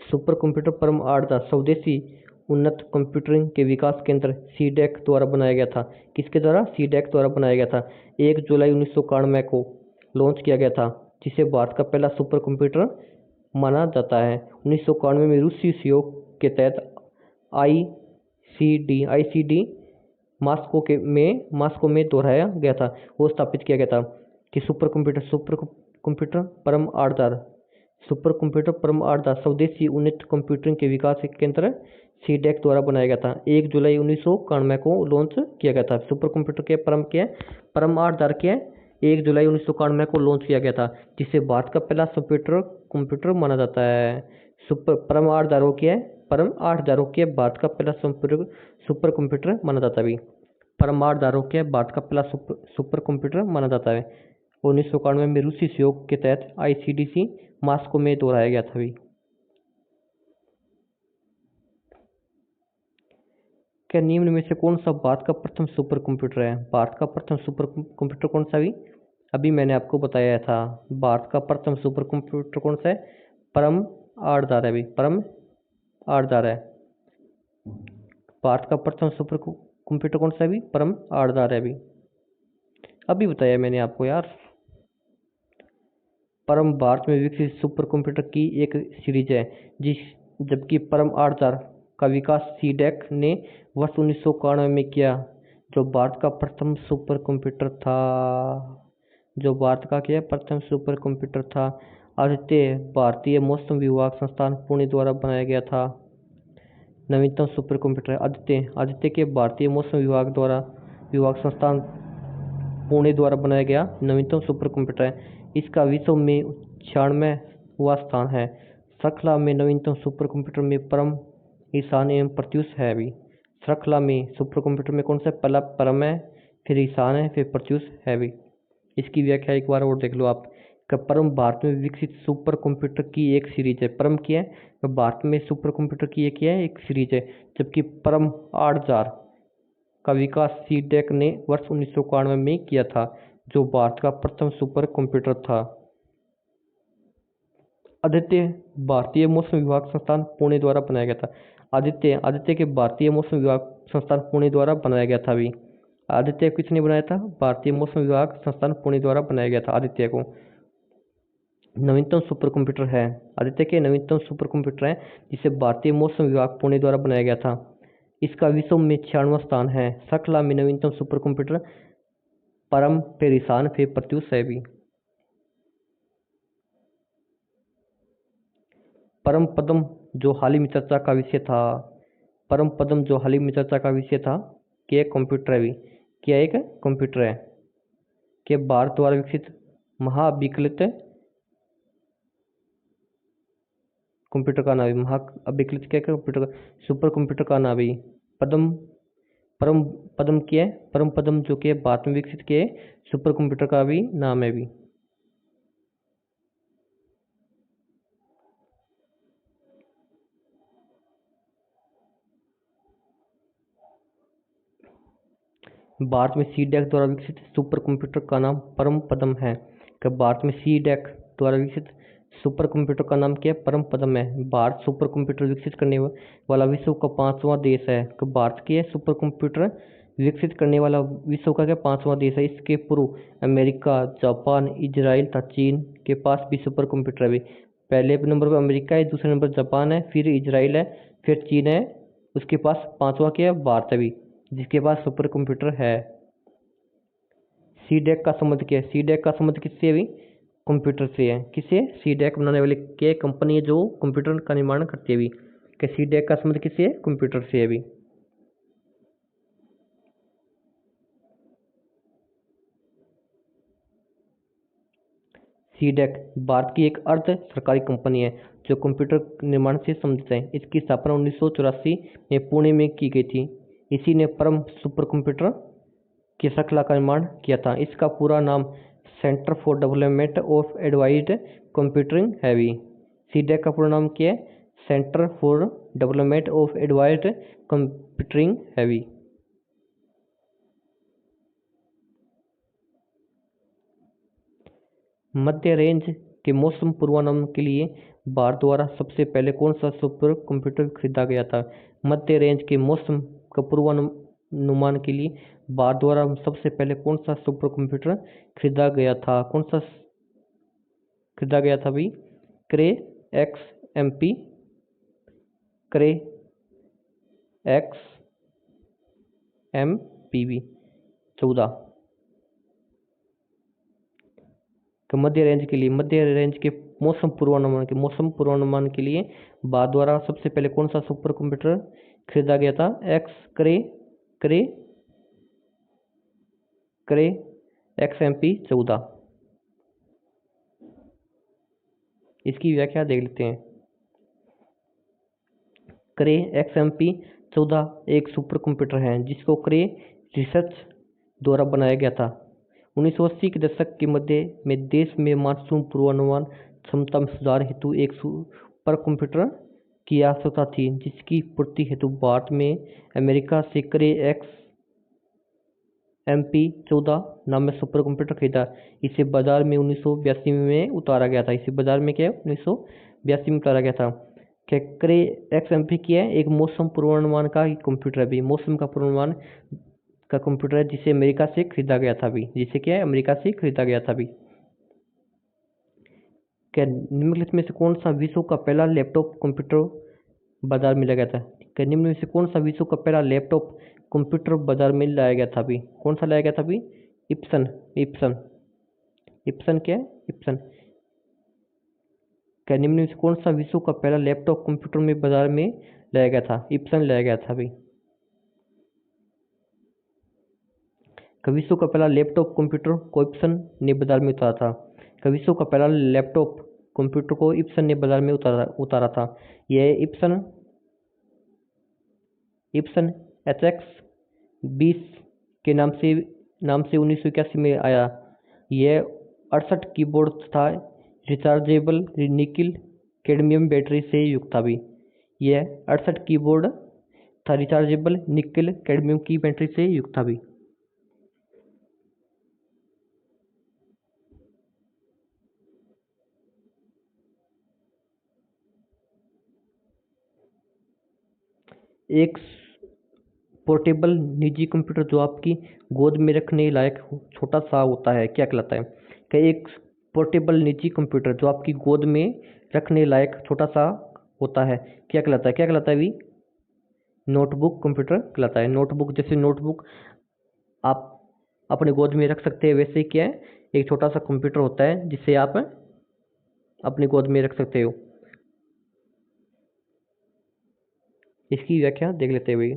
Speaker 1: सुपर कंप्यूटर परम 8000 स्वदेशी उन्नत कंप्यूटिंग के विकास केंद्र सीडैक द्वारा बनाया गया था। किसके द्वारा? सीडैक द्वारा बनाया गया था। 1 जुलाई 1991 को लॉन्च किया गया था, जिसे भारत का पहला सुपर कंप्यूटर माना जाता है। 1991 में रूसी सहयोग के तहत आईसीडी मास्को में दोहराया गया था और स्थापित किया गया था कि सुपर कंप्यूटर परम 8000 सुपर कंप्यूटर परम 8000 स्वदेशी उन्नत कंप्यूटिंग के विकास केंद्र सीडैक द्वारा बनाया गया था। 1 जुलाई 1991 को लॉन्च किया गया था। सुपर कंप्यूटर के परम 8000 के 1 जुलाई 1991 को लॉन्च किया गया था, जिसे भारत का पहला कंप्यूटर माना जाता है। परम 8000 के भारत का पहला सुपर कंप्यूटर माना जाता है। परम 8000 के भारत का पहला सुपर कंप्यूटर माना जाता है। 1991 में रूसी सहयोग के तहत आईसीडीसी मास्को में दोहराया गया था अभी। क्या निम्न में से कौन सा भारत का प्रथम सुपर कंप्यूटर है? भारत का प्रथम सुपर कंप्यूटर कौन सा? अभी मैंने आपको बताया था। भारत का प्रथम सुपर कंप्यूटर कौन सा है? परम 8000 है अभी। परम 8000 है। भारत का प्रथम सुपर कंप्यूटर कौन सा है अभी? परम 8000 है अभी बताया मैंने आपको यार। परम भारत में विकसित सुपर कंप्यूटर की एक सीरीज है, जबकि परम 8000 का विकास सीडैक ने वर्ष 1991 में किया, जो भारत का प्रथम सुपर कंप्यूटर था। प्रथम सुपर कंप्यूटर था। आदित्य भारतीय मौसम विभाग संस्थान पुणे द्वारा बनाया गया था। नवीनतम सुपर कंप्यूटर आदित्य के भारतीय मौसम विभाग संस्थान पुणे द्वारा बनाया गया नवीनतम सुपर कंप्यूटर है। इसका विश्व में 96वां स्थान है। श्रृंखला में नवीनतम सुपर कंप्यूटर में परम, ईशान एवं प्रत्यूष है अभी। श्रृंखला में सुपर कंप्यूटर में कौन सा? पहला परम है, फिर ईशान है, फिर प्रत्यूष है अभी। इसकी व्याख्या एक बार और देख लो आप। परम भारत में विकसित सुपर कंप्यूटर की एक सीरीज है। परम की है भारत में सुपर कंप्यूटर की एक सीरीज है, जबकि परम 8000 का विकास सीडैक ने वर्ष 1991 में किया था, जो भारत का प्रथम सुपर कंप्यूटर था। आदित्य भारतीय मौसम विभाग संस्थान पुणे द्वारा बनाया गया था। आदित्य के भारतीय मौसम विभाग संस्थान पुणे द्वारा बनाया गया था अभी। आदित्य किसने बनाया था? भारतीय मौसम विभाग संस्थान पुणे द्वारा बनाया गया था आदित्य को। नवीनतम सुपर कंप्यूटर है। आदित्य के नवीनतम सुपर कंप्यूटर है, जिसे भारतीय मौसम विभाग पुणे द्वारा बनाया गया था। इसका विश्व में 96वां स्थान है। श्रृंखला में नवीनतम सुपर कंप्यूटर परम, फिर ईशान, फिर प्रत्यूष है भी। परम पदम जो हाल ही में चर्चा का विषय था। परम पदम जो हाल ही में चर्चा का विषय था कि एक कंप्यूटर है भी। क्या एक कंप्यूटर है कि भारत द्वारा विकसित महाविकलित कंप्यूटर का नाम है। महाविकलित क्या कंप्यूटर का सुपर कंप्यूटर का नाम है परम पदम जो कि भारत में विकसित किए सुपर कंप्यूटर का भी नाम है भी। भारत में सीडैक द्वारा विकसित सुपर कंप्यूटर का नाम परम पदम है। भारत में सीडैक द्वारा विकसित सुपर कंप्यूटर का नाम क्या है? परम पदम है। भारत सुपर कंप्यूटर विकसित करने वाला विश्व का 5वां देश है। भारत के सुपर कंप्यूटर विकसित करने वाला विश्व का क्या 5वां देश है। इसके पूर्व अमेरिका, जापान, इजराइल तथा चीन के पास भी सुपर कंप्यूटर है। पहले नंबर पर अमेरिका है, दूसरे नंबर जापान है, फिर इजराइल है, फिर चीन है, उसके पास 5वां क्या है? भारत है भी, जिसके पास सुपर कंप्यूटर है। सीडैक का संबंध क्या है? सीडैक का संबंध किससे है? कंप्यूटर से है। किससे? सीडैक बनाने वाली क्या कंपनी है जो कंप्यूटर का निर्माण करती है भी। क्या सीडैक का संबंध किससे है? कंप्यूटर से है भी। सीडेक भारत की एक अर्ध सरकारी कंपनी है जो कंप्यूटर निर्माण से संबंधित है। इसकी स्थापना 1984 में पुणे में की गई थी। इसी ने परम सुपर कंप्यूटर की श्रृंखला का निर्माण किया था। इसका पूरा नाम centre for development of advised computing heavy. CDAC का पूरा नाम क्या है? Centre for development of advised computing heavy. Madhya range के मौसम पूर्वानुमान के लिए भारत द्वारा सबसे पहले कौन सा सुपर कंप्यूटर खरीदा गया था? मध्य रेंज के मौसम का पूर्वानुमान के लिए भारत द्वारा सबसे पहले कौन सा सुपर कंप्यूटर खरीदा गया था? कौन सा खरीदा गया था भाई? क्रे XMP, क्रे XMPV 14। मध्य रेंज के मौसम पूर्वानुमान के लिए भारत द्वारा सबसे पहले कौन सा सुपर कंप्यूटर खरीदा गया था? क्रे XMP 14। इसकी व्याख्या देख लेते हैं। क्रे XMP 14 एक सुपर कंप्यूटर है जिसको क्रे रिसर्च द्वारा बनाया गया था। 1980 के दशक के मध्य में देश में मानसून पूर्वानुमान क्षमता में सुधार हेतु एक सुपर कंप्यूटर की आवश्यकता थी, जिसकी पूर्ति हेतु भारत में अमेरिका से क्रे XMP 14 नाम में सुपर कंप्यूटर खरीदा। इसे बाजार में 1982 में उतारा गया था। 1982 में उतारा गया था। क्रे XMP क्या है? एक मौसम पूर्वानुमान का कंप्यूटर है भी। मौसम का पूर्वानुमान का कंप्यूटर है जिसे अमेरिका से खरीदा गया था भी। अमेरिका से खरीदा गया था भी। क्या निम्नलिखित में से कौन सा विश्व का पहला लैपटॉप कंप्यूटर बाजार में लाया गया था? क्या निम्न में से कौन सा विश्व का पहला लैपटॉप कंप्यूटर बाजार में लाया गया था भी? कौन सा लाया गया था भी? इप्सन क्या है? इप्सन। क्या निम्न में से कौन सा विश्व का पहला लैपटॉप कंप्यूटर में बाजार में लाया गया था? इप्सन लाया गया था भी। विश्व का पहला लैपटॉप कंप्यूटर को इप्सन ने बाजार में उतारा था। विश्व का पहला लैपटॉप कंप्यूटर को इप्सन ने बाजार में उतारा था। यह इप्सन HX20 के नाम से 1981 में आया। यह 68 कीबोर्ड तथा रिचार्जेबल निकिल कैडमियम बैटरी से युक्त था भी। यह 68 कीबोर्ड था रिचार्जेबल निकिल कैडमियम की बैटरी से युक्त था भी। एक पोर्टेबल निजी कंप्यूटर जो आपकी गोद में रखने लायक छोटा सा होता है क्या कहलाता है? क्या एक पोर्टेबल निजी कंप्यूटर जो आपकी गोद में रखने लायक छोटा सा होता है क्या कहलाता है? भी नोटबुक कंप्यूटर कहलाता है। नोटबुक, जैसे नोटबुक आप अपने गोद में रख सकते हैं, वैसे ही क्या है, एक छोटा सा कंप्यूटर होता है जिसे आप अपनी गोद में रख सकते हो। इसकी व्याख्या देख लेते हुए,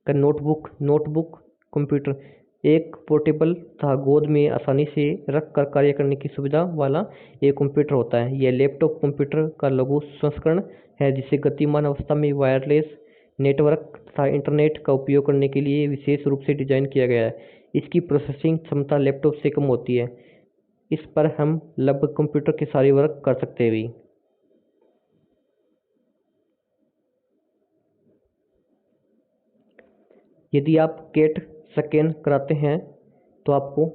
Speaker 1: नोटबुक कंप्यूटर एक पोर्टेबल तथा गोद में आसानी से रख कर कार्य करने की सुविधा वाला एक कंप्यूटर होता है। यह लैपटॉप कंप्यूटर का लघु संस्करण है जिसे गतिमान अवस्था में वायरलेस नेटवर्क तथा इंटरनेट का उपयोग करने के लिए विशेष रूप से डिजाइन किया गया है। इसकी प्रोसेसिंग क्षमता लैपटॉप से कम होती है। इस पर हम लगभग कंप्यूटर के सारे वर्क कर सकते हैं भी। यदि आप कैट स्कैन कराते हैं तो आपको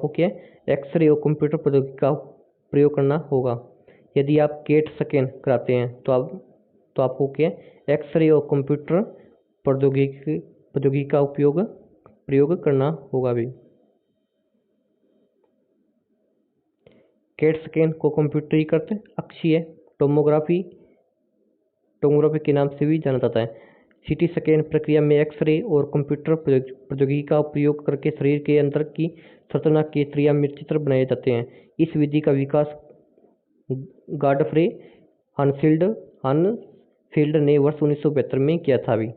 Speaker 1: क्या एक्सरे और कंप्यूटर प्रौद्योगिकी का प्रयोग करना होगा। यदि आप कैट स्कैन कराते हैं तो आपको क्या एक्सरे और कंप्यूटर प्रौद्योगिकी का प्रयोग करना होगा भी। कैट स्कैन को कंप्यूटरीकृत अक्षीय टोमोग्राफी के नाम से भी जाना जाता है। सीटी स्कैन प्रक्रिया में एक्सरे और कंप्यूटर प्रौद्योगिकी का उपयोग करके शरीर के अंदर की संरचना के त्रिआयामी चित्र बनाए जाते हैं। इस विधि का विकास गॉडफ्रे हनफील्ड ने वर्ष 1972 में किया था भी।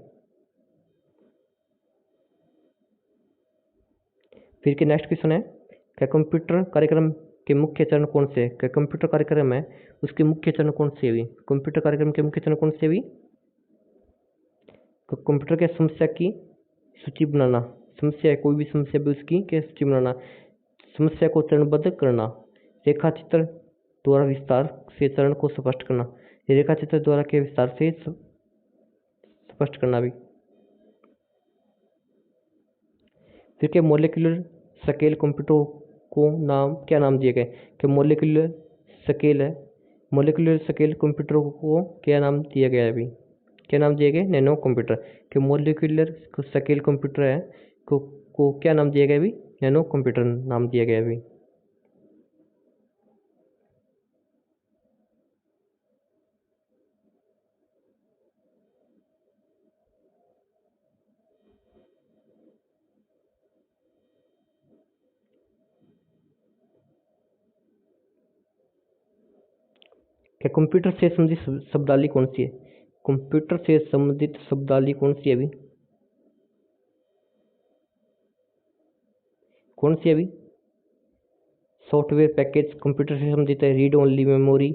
Speaker 1: फिर के नेक्स्ट क्वेश्चन है, क्या कंप्यूटर कार्यक्रम के मुख्य चरण कौन से हैं? कंप्यूटर कार्यक्रम है उसके मुख्य चरण कौन से हुई? कंप्यूटर कार्यक्रम के मुख्य चरण कौन से हुई? कंप्यूटर के समस्या की सूची बनाना, समस्या है कोई भी समस्या भी उसकी के सूची बनाना, समस्या को चरणबद्ध करना, रेखा चित्र द्वारा विस्तार से चरण को स्पष्ट करना, रेखा चित्र द्वारा के विस्तार से स्पष्ट करना भी। फिर के मॉलिक्यूलर स्केल कंप्यूटर को क्या नाम दिए गए? कि मॉलिक्यूलर स्केल है, मॉलिक्यूलर स्केल कंप्यूटर को क्या नाम दिया गया है अभी? क्या नाम दिए गए? Nano computer. कि मॉलिक्यूलर स्केल कंप्यूटर है को क्या नाम दिया गया अभी? नैनो कंप्यूटर नाम दिया गया अभी। क्या कंप्यूटर से संबंधित शब्दावली कौन सी है? कंप्यूटर से संबंधित शब्दावली कौन सी है अभी? कौन सी अभी? सॉफ्टवेयर पैकेज कंप्यूटर से संबंधित है, रीड ओनली मेमोरी,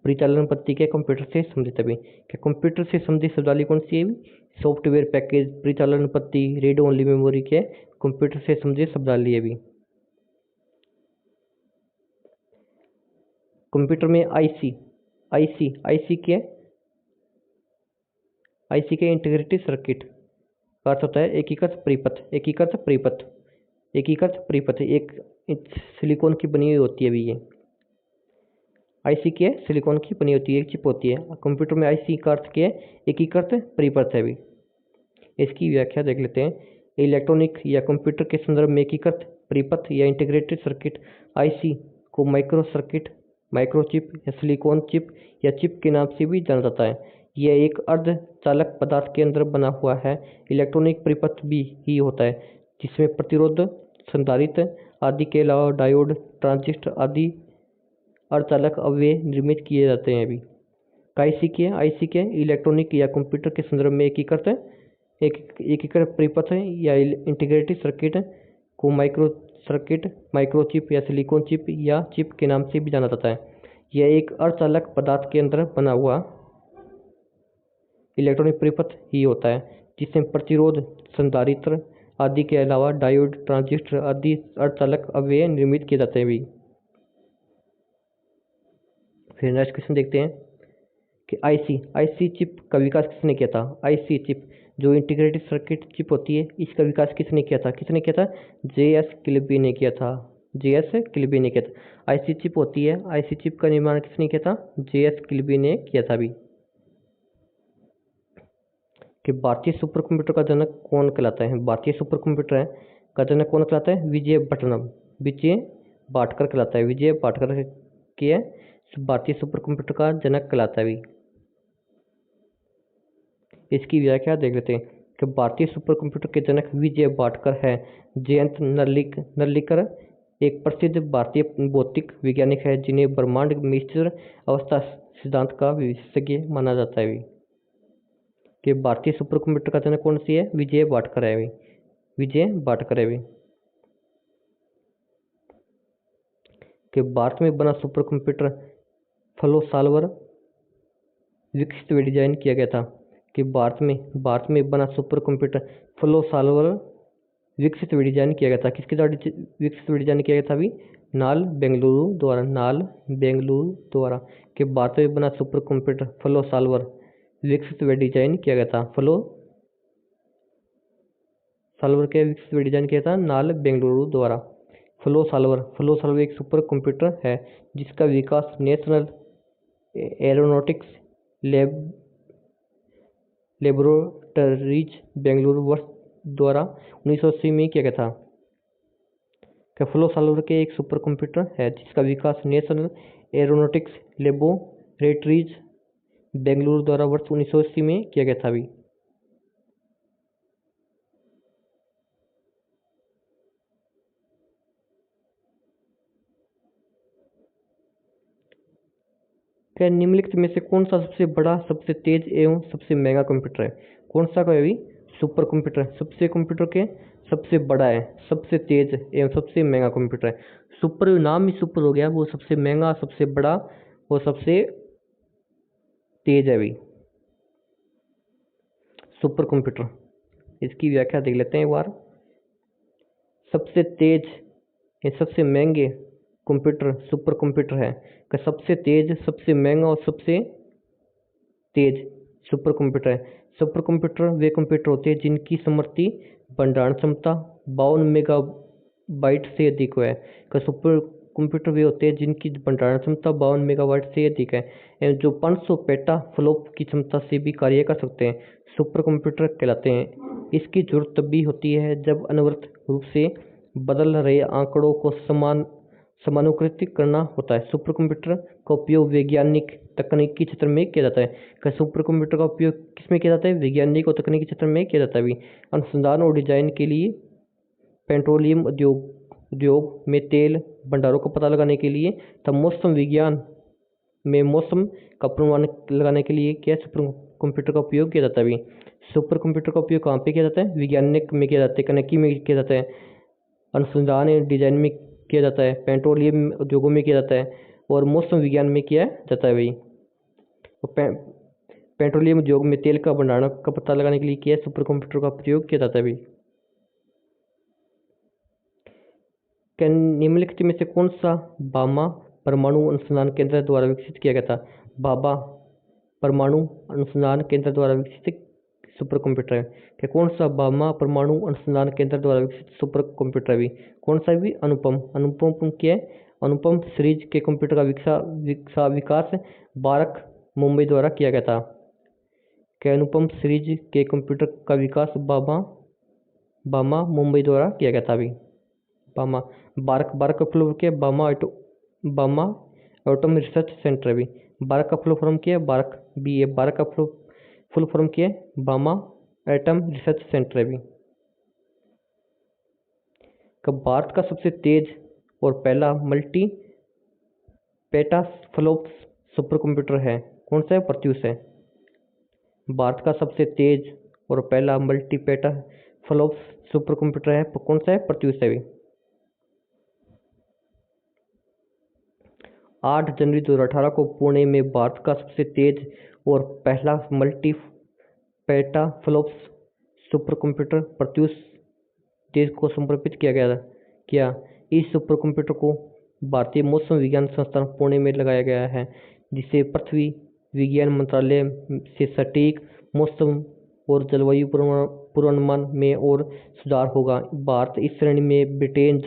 Speaker 1: परिचालन पत्ती के कंप्यूटर से संबंधित अभी। क्या कंप्यूटर से संबंधित शब्दावली कौन सी है अभी? सॉफ्टवेयर पैकेज, परिचालन पत्ती, रीड ओनली मेमोरी के कंप्यूटर से संबंधित शब्दावली है अभी। कंप्यूटर में आईसी के इंटीग्रेटेड सर्किट का अर्थ होता है एकीकृत परिपथ एक सिलिकॉन की बनी हुई होती है अभी ये। आईसी के सिलिकॉन की बनी होती है, एक चिप होती है। कंप्यूटर में आईसी का अर्थ क्या है? एकीकृत परिपथ है अभी। इसकी व्याख्या देख लेते हैं। इलेक्ट्रॉनिक या कंप्यूटर के संदर्भ में एकीकृत परिपथ या इंटीग्रेटेड सर्किट आईसी को माइक्रो सर्किट, माइक्रोचिप या सिलिकॉन चिप या चिप के नाम से भी जाना जाता है। यह एक अर्धचालक पदार्थ के अंदर बना हुआ है। इलेक्ट्रॉनिक परिपथ भी ही होता है जिसमें प्रतिरोध, संधारित्र आदि के अलावा डायोड, ट्रांजिस्टर आदि अर्धचालक अवयव निर्मित किए जाते हैं अभी। आईसी के इलेक्ट्रॉनिक या कंप्यूटर के संदर्भ में एकीकृत परिपथ या इंटीग्रेटेड सर्किट को माइक्रो सर्किट, माइक्रोचिप या सिलिकॉन चिप या चिप के नाम से भी जाना जाता है। यह एक अर्धचालक पदार्थ के अंदर बना हुआ इलेक्ट्रॉनिक परिपथ ही होता है जिसमें प्रतिरोध, संधारित्र आदि के अलावा डायोड, ट्रांजिस्टर आदि अर्धचालक अवयव निर्मित किए जाते हैं भी। फिर नेक्स्ट क्वेश्चन देखते हैं कि आईसी चिप का विकास किसने किया था? आईसी चिप जो इंटीग्रेटेड सर्किट चिप होती है, इसका विकास किसने किया था? जेएस किल्बी ने किया था। आईसी चिप होती है, आईसी चिप का निर्माण किसने किया था? जेएस किल्बी ने किया था अभी। कि भारतीय सुपर कंप्यूटर का जनक कौन कहलाता है? भारतीय सुपर कंप्यूटर का जनक कौन कहलाता है? विजय भाटकर कहलाता है। विजय भाटकर के भारतीय सुपर कंप्यूटर का जनक कहलाता है अभी। इसकी व्याख्या देख लेते हैं कि भारतीय सुपर कंप्यूटर के जनक विजय भाटकर है। जयंत नर्लिकर एक प्रसिद्ध भारतीय भौतिक वैज्ञानिक है जिन्हें ब्रह्मांड में स्थिर अवस्था सिद्धांत का विशेषज्ञ माना जाता है अभी। कि भारतीय सुपर कंप्यूटर का जनक कौन सी है? विजय भाटकर है अभी। कि भारत में बना सुपर कंप्यूटर फ्लो सॉल्वर विकसित व डिजाइन किया गया था। कि भारत में बना सुपर कंप्यूटर फ्लो सॉल्वर विकसित व डिजाइन किया गया था। किसके द्वारा विकसित व डिजाइन किया गया था अभी? नाल बेंगलुरु द्वारा। कि भारत में बना सुपर कंप्यूटर फ्लो सॉल्वर विकसित व डिजाइन किया गया था। फ्लो सॉल्वर के विकसित व डिजाइन किया था नाल बेंगलुरु द्वारा। फ्लो सॉल्वर एक सुपर कंप्यूटर है जिसका विकास नेशनल एरोनॉटिक्स लेबोरेटरीज बेंगलुरु वर्ष द्वारा 1980 में किया गया था। फ्लो सॉल्वर के एक सुपर कंप्यूटर है जिसका विकास नेशनल एरोनॉटिक्स लेबोरेटरीज बेंगलुरु द्वारा वर्ष 1980 में किया गया था अभी। क्या निम्नलिखित में से कौन सा सबसे बड़ा, सबसे तेज एवं सबसे महंगा कंप्यूटर है? कौन सा का अभी? Super computer. सबसे कंप्यूटर के सबसे बड़ा है, सबसे तेज एवं सबसे महंगा कंप्यूटर है। सुपर, नाम ही सुपर हो गया, वो सबसे महंगा, सबसे बड़ा और सबसे तेज है भाई सुपर कंप्यूटर। इसकी व्याख्या देख लेते हैं एक बार। सबसे तेज या सबसे महंगे कंप्यूटर सुपर कंप्यूटर है कि सबसे तेज, सबसे महंगा और सबसे तेज सुपर कंप्यूटर है। सुपर कंप्यूटर वे कंप्यूटर होते हैं जिनकी समवर्ती भंडारण क्षमता 52 मेगाबाइट से अधिक है। का सुपर कंप्यूटर वे होते हैं जिनकी भंडारण क्षमता 52 मेगाबाइट से अधिक है एवं जो 500 पेटा फ्लॉप की क्षमता से भी कार्य कर सकते हैं, सुपर कंप्यूटर कहलाते हैं। इसकी जरूरत तब भी होती है जब अनवरत रूप से बदल रहे आंकड़ों को समानुकृत करना होता है। सुपर कंप्यूटर का उपयोग वैज्ञानिक तकनीकी क्षेत्र में किया जाता है। क्या सुपर कंप्यूटर का उपयोग किसमें किया जाता है? वैज्ञानिक और तकनीकी क्षेत्र में किया जाता है भी। अनुसंधान और डिजाइन के लिए, पेट्रोलियम उद्योग में तेल भंडारों का पता लगाने के लिए, तब मौसम विज्ञान में मौसम का पूर्वानुमान लगाने के लिए क्या सुपर कंप्यूटर का उपयोग किया जाता है भी। सुपर कंप्यूटर का उपयोग कहाँ पे किया जाता है? वैज्ञानिक में किया जाता है, तकनीकी में किया जाता है, अनुसंधान एवं डिजाइन में किया जाता है, पेट्रोलियम उद्योगों में किया जाता है और मौसम विज्ञान में किया जाता है भाई। तो पेट्रोलियम उद्योग में तेल का भंडारण का पता लगाने के लिए क्या सुपर कंप्यूटर का प्रयोग किया जाता है भाई। क्या निम्नलिखित में से कौन सा बामा परमाणु अनुसंधान केंद्र द्वारा विकसित किया गया था? बाबा परमाणु अनुसंधान केंद्र द्वारा विकसित सुपर कंप्यूटर है। क्या कौन सा बामा परमाणु अनुसंधान केंद्र द्वारा विकसित सुपर कंप्यूटर भी? कौन सा भी? अनुपम क्या है? अनुपम सीरीज के कंप्यूटर का विकास बारक मुंबई द्वारा किया गया था। क्या अनुपम सीरीज के कंप्यूटर का विकास बामा मुंबई द्वारा किया गया था अभी। बामा बारक का फुल क्या? बामा एटम रिसर्च सेंटर भी। बारक का फुल फॉर्म क्या है? बारक बी है। बारक का फुल फॉर्म क्या है? बामा एटम रिसर्च सेंटर भी। कब भारत का सबसे तेज और पहला multi PETA flop super computer है? कौन सा है? प्रत्यूष है। भारत का सबसे तेज और पहला multi PETA flop super computer है, कौन सा है? प्रत्यूष है भी। 8 जनवरी 2018 को पुणे में भारत का सबसे तेज और पहला multi PETA flop super computer Pratyush देश को समर्पित किया गया था। इस सुपर कंप्यूटर को भारतीय मौसम विज्ञान संस्थान पुणे में लगाया गया है, जिससे पृथ्वी विज्ञान मंत्रालय से सटीक मौसम और जलवायु पूर्वानुमान में और सुधार होगा। भारत इस श्रेणी में ब्रिटेन,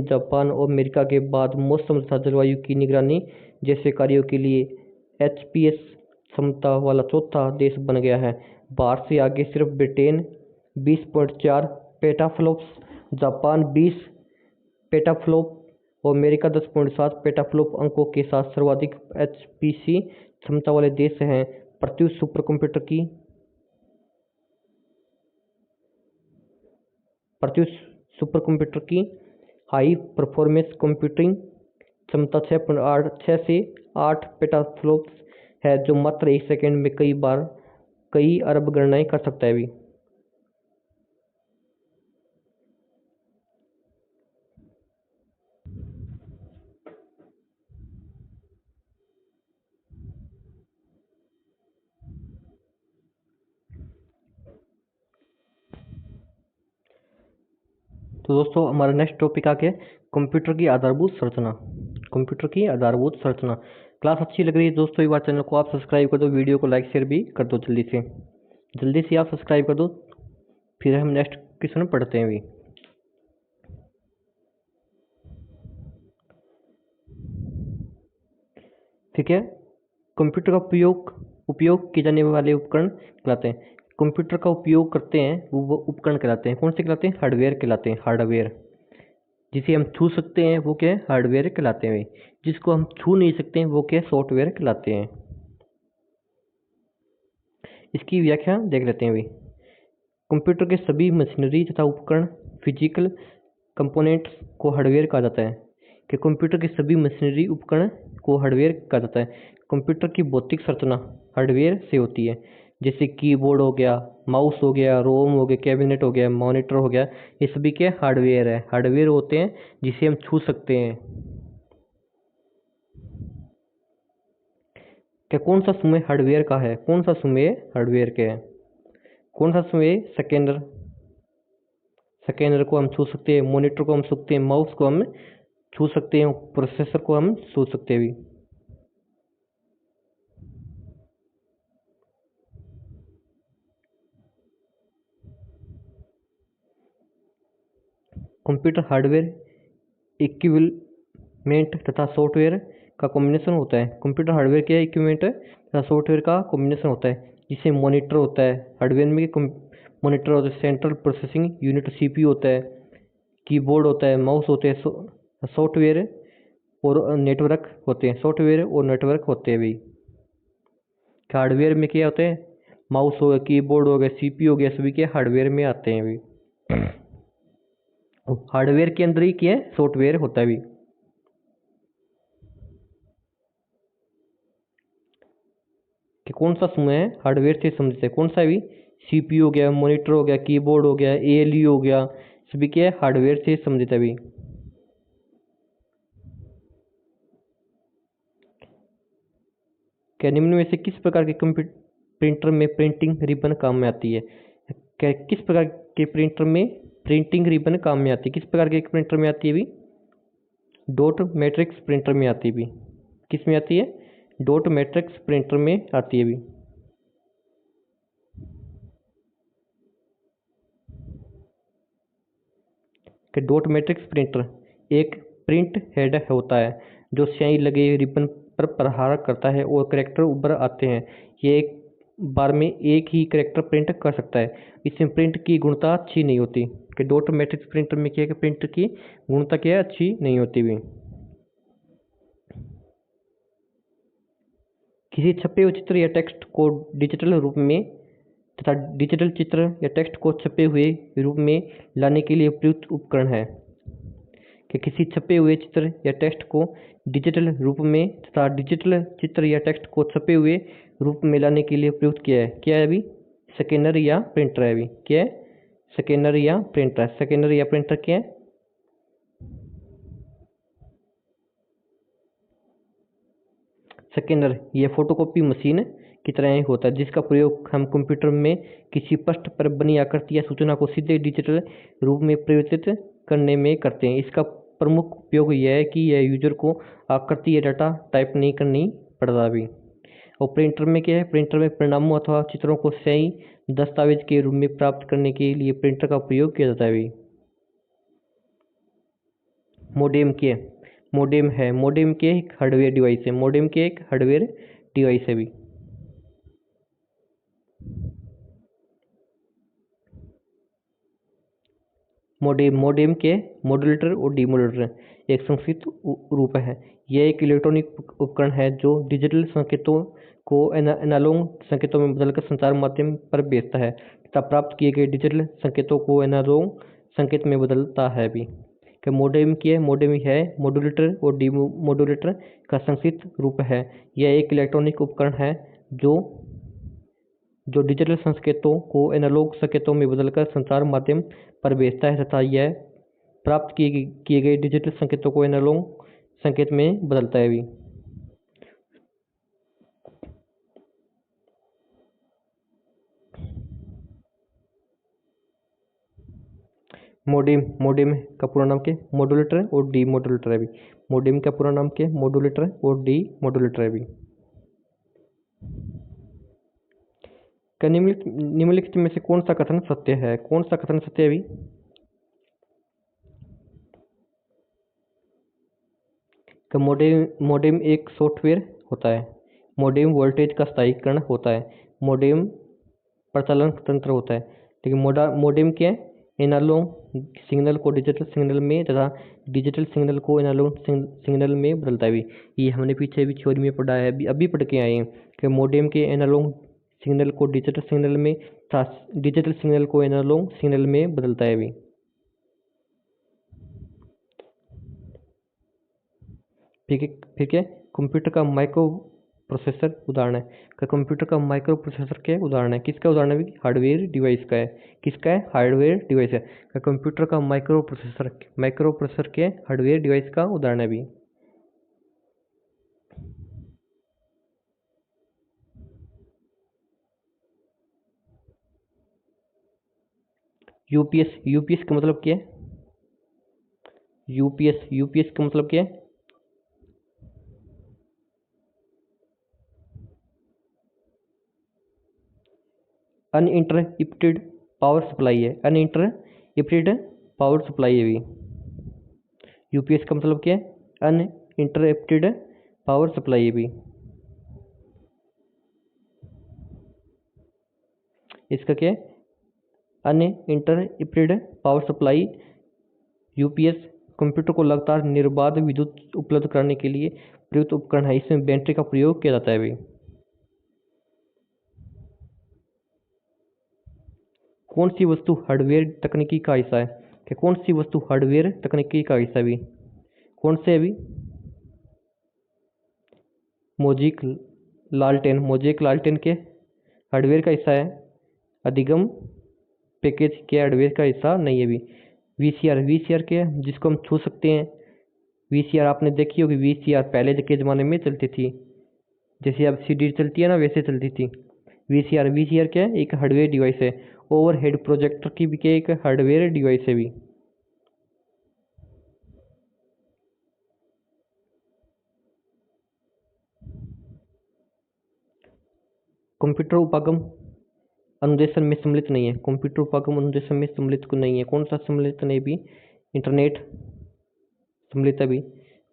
Speaker 1: जापान और अमेरिका के बाद मौसम तथा जलवायु की निगरानी जैसे कार्यों के लिए HPS क्षमता वाला चौथा देश बन गया है। भारत से आगे सिर्फ ब्रिटेन 20.4 पेटाफ्लॉप्स, जापान 20 पेटाफ्लॉप और अमेरिका 10.7 पेटाफ्लॉप अंकों के साथ सर्वाधिक HPC क्षमता वाले देश हैं। प्रत्यूष सुपर कंप्यूटर की हाई परफॉर्मेंस कंप्यूटिंग क्षमता 6 से 8 पेटाफ्लॉप्स है, जो मात्र 1 सेकंड में कई अरब गणनाएं कर सकता है भी। तो दोस्तों हमारा नेक्स्ट टॉपिक आके कंप्यूटर की आधारभूत संरचना। कंप्यूटर की आधारभूत संरचना क्लास अच्छी लग रही है दोस्तों, एक बार चैनल को आप सब्सक्राइब कर दो, वीडियो को लाइक शेयर भी कर दो, जल्दी से आप सब्सक्राइब कर दो। फिर हम नेक्स्ट क्वेश्चन पढ़ते हैं अभी। ठीक है, कंप्यूटर का उपयोग किए जाने वाले उपकरण कहलाते हैं। कंप्यूटर का उपयोग करते हैं वो उपकरण कहलाते हैं। कौन से कहलाते हैं? हार्डवेयर कहलाते हैं। हार्डवेयर जिसे हम छू सकते हैं वो क्या है? हार्डवेयर कहलाते हैं। जिसको हम छू नहीं सकते हैं वो क्या? सॉफ्टवेयर कहलाते हैं। इसकी व्याख्या देख लेते हैं अभी। कंप्यूटर के सभी मशीनरी तथा उपकरण फिजिकल कंपोनेंट्स को हार्डवेयर कहा जाता है। कि कंप्यूटर के सभी मशीनरी उपकरण को हार्डवेयर कहा जाता है। कंप्यूटर की भौतिक संरचना हार्डवेयर से होती है। जैसे कीबोर्ड हो गया, माउस हो गया, रोम हो गया, कैबिनेट हो गया, मॉनिटर हो गया, ये सभी के हार्डवेयर है। हार्डवेयर होते हैं जिसे हम छू सकते हैं। क्या कौन सा समूह हार्डवेयर का है? कौन सा समूह हार्डवेयर के है? कौन सा समूह? स्कैनर। स्कैनर को हम छू सकते हैं, मॉनिटर को हम छू सकते हैं, माउस को हम छू सकते हैं, प्रोसेसर को हम छू सकते हैं भी। कंप्यूटर हार्डवेयर इक्विपमेंट तथा सॉफ्टवेयर का कॉम्बिनेशन होता है। कंप्यूटर हार्डवेयर क्या इक्विपमेंट तथा सॉफ्टवेयर का कॉम्बिनेशन होता है, जिसे मॉनिटर होता है। हार्डवेयर में मॉनिटर होता है, सेंट्रल प्रोसेसिंग यूनिट सीपीयू होता है, कीबोर्ड होता है, माउस होते हैं, सॉफ्टवेयर और नेटवर्क होते हैं। सॉफ्टवेयर और नेटवर्क होते हैं भी। हार्डवेयर में क्या होते हैं? माउस हो गया, कीबोर्ड हो गया, सीपीयू हो गया, सभी के हार्डवेयर में आते हैं भी। हार्डवेयर के अंदर ही क्या है? सॉफ्टवेयर होता है भी। कि कौन सा समूह है हार्डवेयर से संबंधित है? कौन सा भी? सीपीयू हो गया, मॉनिटर हो गया, कीबोर्ड हो गया, एएलयू हो गया, सभी क्या है? हार्डवेयर से संबंधित है भी। क्या निम्न में से किस प्रकार के कंप्यूटर प्रिंटर में प्रिंटिंग रिबन काम में आती है? क्या किस प्रकार के प्रिंटर में प्रिंटिंग रिबन काम में आती है? किस प्रकार के प्रिंटर में आती है भी? डॉट मैट्रिक्स प्रिंटर में आती है भी। किस में आती है? डॉट मैट्रिक्स प्रिंटर में आती है भी। कि डॉट मैट्रिक्स प्रिंटर एक प्रिंट हेड होता है जो स्याही लगे रिबन पर प्रहार करता है और करेक्टर उभर आते हैं। ये एक बार में एक ही करेक्टर प्रिंट कर सकता है। इसमें प्रिंट की गुणवत्ता अच्छी नहीं होती। कि डॉट मैट्रिक्स प्रिंटर में क्या है कि प्रिंट की गुणवत्ता क्या है? अच्छी नहीं होती भी। किसी छपे हुए चित्र या टेक्स्ट को डिजिटल रूप में तथा डिजिटल चित्र या टेक्स्ट को छपे हुए रूप में लाने के लिए उपयुक्त उपकरण है। कि किसी छपे हुए चित्र या टेक्स्ट को डिजिटल रूप में तथा डिजिटल चित्र या टेक्स्ट को छपे हुए रूप में लाने के लिए प्रयुक्त किया है। क्या है अभी? स्कैनर या प्रिंटर है अभी। क्या है? स्कैनर या प्रिंटर। स्कैनर या प्रिंटर क्या है? स्कैनर यह फोटोकॉपी मशीन की तरह ही होता है जिसका प्रयोग हम कंप्यूटर में किसी पृष्ठ पर बनी आकृति या सूचना को सीधे डिजिटल रूप में परिवर्तित करने में करते हैं। इसका प्रमुख उपयोग यह है कि यह यूजर को आकृति या डाटा टाइप नहीं करनी पड़ता भी। और प्रिंटर में क्या है? प्रिंटर में परिणामों अथवा चित्रों को सही दस्तावेज के रूप में प्राप्त करने के लिए प्रिंटर का प्रयोग किया जाता है भी। मोडेम के मोडेम है। मोडेम के एक हार्डवेयर डिवाइस है। मोडेम के एक हार्डवेयर डिवाइस है भी। मोडेम के मॉड्यूलेटर और डीमॉड्यूलेटर एक संक्षिप्त रूप है। यह एक इलेक्ट्रॉनिक उपकरण है जो डिजिटल संकेतों को एनालॉग संकेतों में बदलकर संचार माध्यम पर भेजता है तथा प्राप्त किए गए डिजिटल संकेतों को एनालॉग संकेत में बदलता है भी। कि मोडेम की है? मोडेम है मॉड्यूलेटर और डीमॉड्यूलेटर का संक्षिप्त रूप है। यह एक इलेक्ट्रॉनिक उपकरण है जो जो डिजिटल संकेतों को एनालॉग संकेतों में बदलकर संचार माध्यम पर भेजता है तथा यह प्राप्त किए गए डिजिटल संकेतों को एनालॉग संकेत में बदलता है भी। मोडेम का पूरा नाम क्या? मॉड्यूलेटर और डीमॉड्यूलेटर है भी। मोडेम का पूरा नाम क्या? मॉड्यूलेटर और डीमॉड्यूलेटर है भी। क्या निम्नलिखित में से कौन सा कथन सत्य है? कौन सा कथन सत्य है भी? कि मोडेम एक सॉफ्टवेयर होता है। मोडेम वोल्टेज का स्थायीकरण होता है। मोडेम प्रचालन तंत्र होता है। लेकिन मोडेम क्या है? एनालॉग सिग्नल को डिजिटल सिग्नल में तथा डिजिटल सिग्नल को एनालॉग सिग्नल में बदलता है भी। ये हमने पीछे भी थ्योरी में पढ़ा है, अभी पढ़ के आए हैं कि मोडेम के एनालॉग सिग्नल को डिजिटल सिग्नल में तथा डिजिटल सिग्नल को एनालॉग सिग्नल में बदलता है भी। फिर क्या? कंप्यूटर का माइक्रो प्रोसेसर उदाहरण है। का कंप्यूटर का माइक्रो प्रोसेसर क्या उदाहरण है, किसका उदाहरण है भी, हार्डवेयर डिवाइस का है। किसका है, हार्डवेयर डिवाइस है। का कंप्यूटर का माइक्रो प्रोसेसर क्या है, हार्डवेयर डिवाइस का उदाहरण है भी। यूपीएस का मतलब क्या है, यूपीएस का मतलब क्या है, अनइंटरप्टेड पावर सप्लाई है, अनइंटरप्टेड पावर सप्लाई है भी। यूपीएस का मतलब क्या है, अनइंटरप्टेड पावर सप्लाई है भी। इसका क्या है, uninterrupted power supply. UPS computer को लगातार निर्बाध विद्युत उपलब्ध कराने के लिए प्रयुक्त उपकरण है। इसमें बैटरी का प्रयोग किया जाता है भी। कौन सी वस्तु हार्डवेयर तकनीकी का हिस्सा है, कि कौन सी वस्तु हार्डवेयर तकनीकी का हिस्सा भी, कौन से अभी, मोजेक लालटेन के हार्डवेयर का हिस्सा है। अधिगम पैकेज के हार्डवेयर का हिस्सा नहीं है भी। वीसीआर के जिसको हम छू सकते हैं। वीसीआर आपने देखी होगी, वीसीआर पहले के ज़माने में चलती थी, जैसे अब सीडी चलती है ना, वैसे चलती थी। वीसीआर क्या है, एक हार्डवेयर डिवाइस है। ओवरहेड प्रोजेक्टर की भी क्या एक हार्डवेयर डिवाइस है भी। कंप्यूटर उपागम अनुदेशन में सम्मिलित नहीं है, कंप्यूटर उपागम अनुदेशन में सम्मिलित को नहीं है। कौन सा सम्मिलित नहीं भी, इंटरनेट सम्मिलित है भी।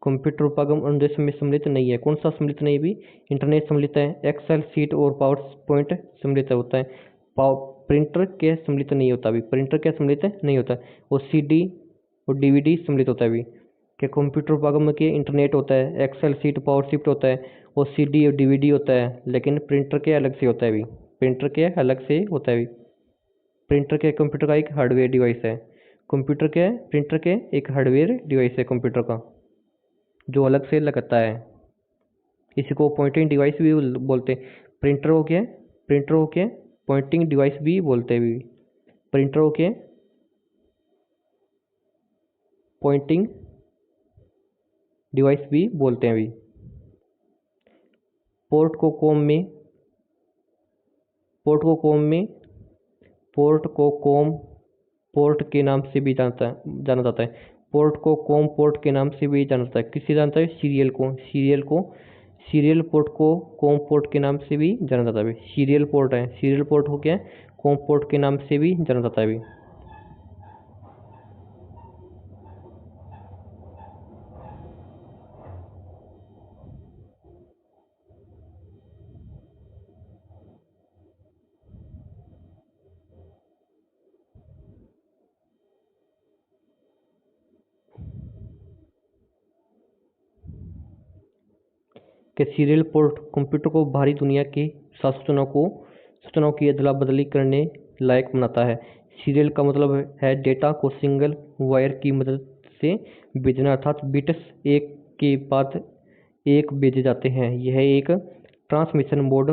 Speaker 1: कंप्यूटर उपागम अनुदेशन में सम्मिलित नहीं है, कौन सा सम्मिलित नहीं भी, इंटरनेट सम्मिलित है। एक्सेल शीट और पावर पॉइंट सम्मिलित होता है। प्रिंटर के सम्मिलित नहीं होता भी, प्रिंटर क्या सम्मिलित नहीं होता। और सीडी और डीवीडी सम्मिलित होता है भी। क्या कंप्यूटर उपागम में क्या इंटरनेट होता है, एक्सेल शीट पावर शिफ्ट होता है, और सीडी और डीवीडी होता है, लेकिन प्रिंटर के अलग से होता है भी। प्रिंटर के अलग से होता है भी। प्रिंटर के कंप्यूटर का एक हार्डवेयर डिवाइस है। प्रिंटर के एक हार्डवेयर डिवाइस है कंप्यूटर का, जो अलग से लगता है। इसी को पॉइंटिंग डिवाइस भी बोलते हैं। प्रिंटर हो के पॉइंटिंग डिवाइस भी बोलते हैं भी। प्रिंटर हो के पॉइंटिंग डिवाइस भी बोलते हैं भी। पोर्ट को कॉम पोर्ट के नाम से भी जाना जाता है। पोर्ट को कॉम पोर्ट के नाम से भी जाना जाता है। किससे जानता है, सीरियल पोर्ट को कॉम पोर्ट के नाम से भी जाना जाता है। सीरियल पोर्ट हो गया, कॉम पोर्ट के नाम से भी जाना जाता है भी। कि सीरियल पोर्ट कंप्यूटर को बाहरी दुनिया के साथ सूचनाओं की अदला बदली करने लायक बनाता है। सीरियल का मतलब है डेटा को सिंगल वायर की मदद से भेजना, अर्थात बिट्स एक के बाद एक भेजे जाते हैं। यह एक ट्रांसमिशन मोड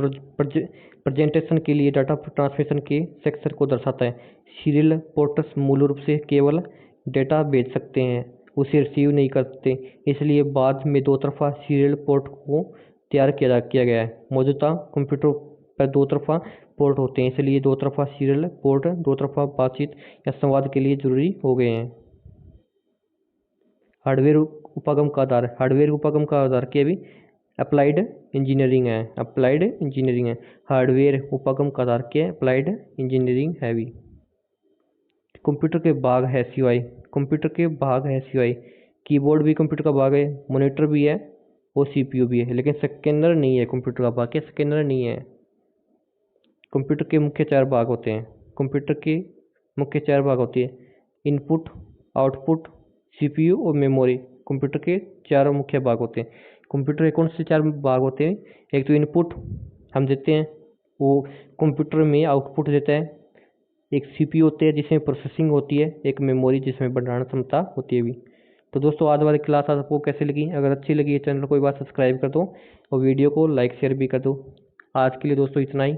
Speaker 1: प्रेजेंटेशन के लिए डाटा ट्रांसमिशन के सेक्शन को दर्शाता है। सीरियल पोर्ट्स मूल रूप से केवल डेटा भेज सकते हैं, उसे रिसीव नहीं करते। इसलिए बाद में दो तरफा सीरियल पोर्ट को तैयार किया गया है। मौजूदा कंप्यूटर पर दो तरफा पोर्ट होते हैं, इसलिए दो तरफा सीरियल पोर्ट दो तरफा बातचीत या संवाद के लिए जरूरी हो गए हैं। हार्डवेयर उपागम का आधार क्या भी, अप्लाइड इंजीनियरिंग है। हार्डवेयर उपागम का आधार क्या है, अप्लाइड इंजीनियरिंग है भी। कंप्यूटर के भाग है सिवाय कीबोर्ड भी कंप्यूटर का भाग है, मॉनिटर भी है और सीपीयू भी है, लेकिन स्कैनर नहीं है कंप्यूटर का भाग। क्या स्कैनर नहीं है। कंप्यूटर के मुख्य चार भाग होते हैं। इनपुट, आउटपुट, सीपीयू और मेमोरी। कंप्यूटर के चार मुख्य भाग होते हैं। कंप्यूटर के कौन से चार भाग होते हैं, एक तो इनपुट हम देते हैं, वो कंप्यूटर में आउटपुट देता है। एक सीपीयू होते हैं जिसमें प्रोसेसिंग होती है, एक मेमोरी जिसमें भंडारण क्षमता होती है भी। तो दोस्तों आज वाली क्लास आपको कैसी लगी? अगर अच्छी लगी है चैनल को एक बार सब्सक्राइब कर दो और वीडियो को लाइक शेयर भी कर दो। आज के लिए दोस्तों इतना ही।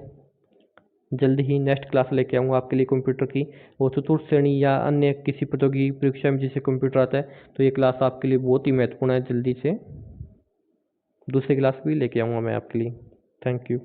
Speaker 1: जल्द ही नेक्स्ट क्लास लेके आऊँगा आपके लिए कंप्यूटर की, और चतुर्थ श्रेणी या अन्य किसी प्रतियोगी परीक्षा में जिसे कंप्यूटर आता है तो ये क्लास आपके लिए बहुत ही महत्वपूर्ण है। जल्दी से दूसरी क्लास भी लेके आऊँगा मैं आपके लिए। Thank you.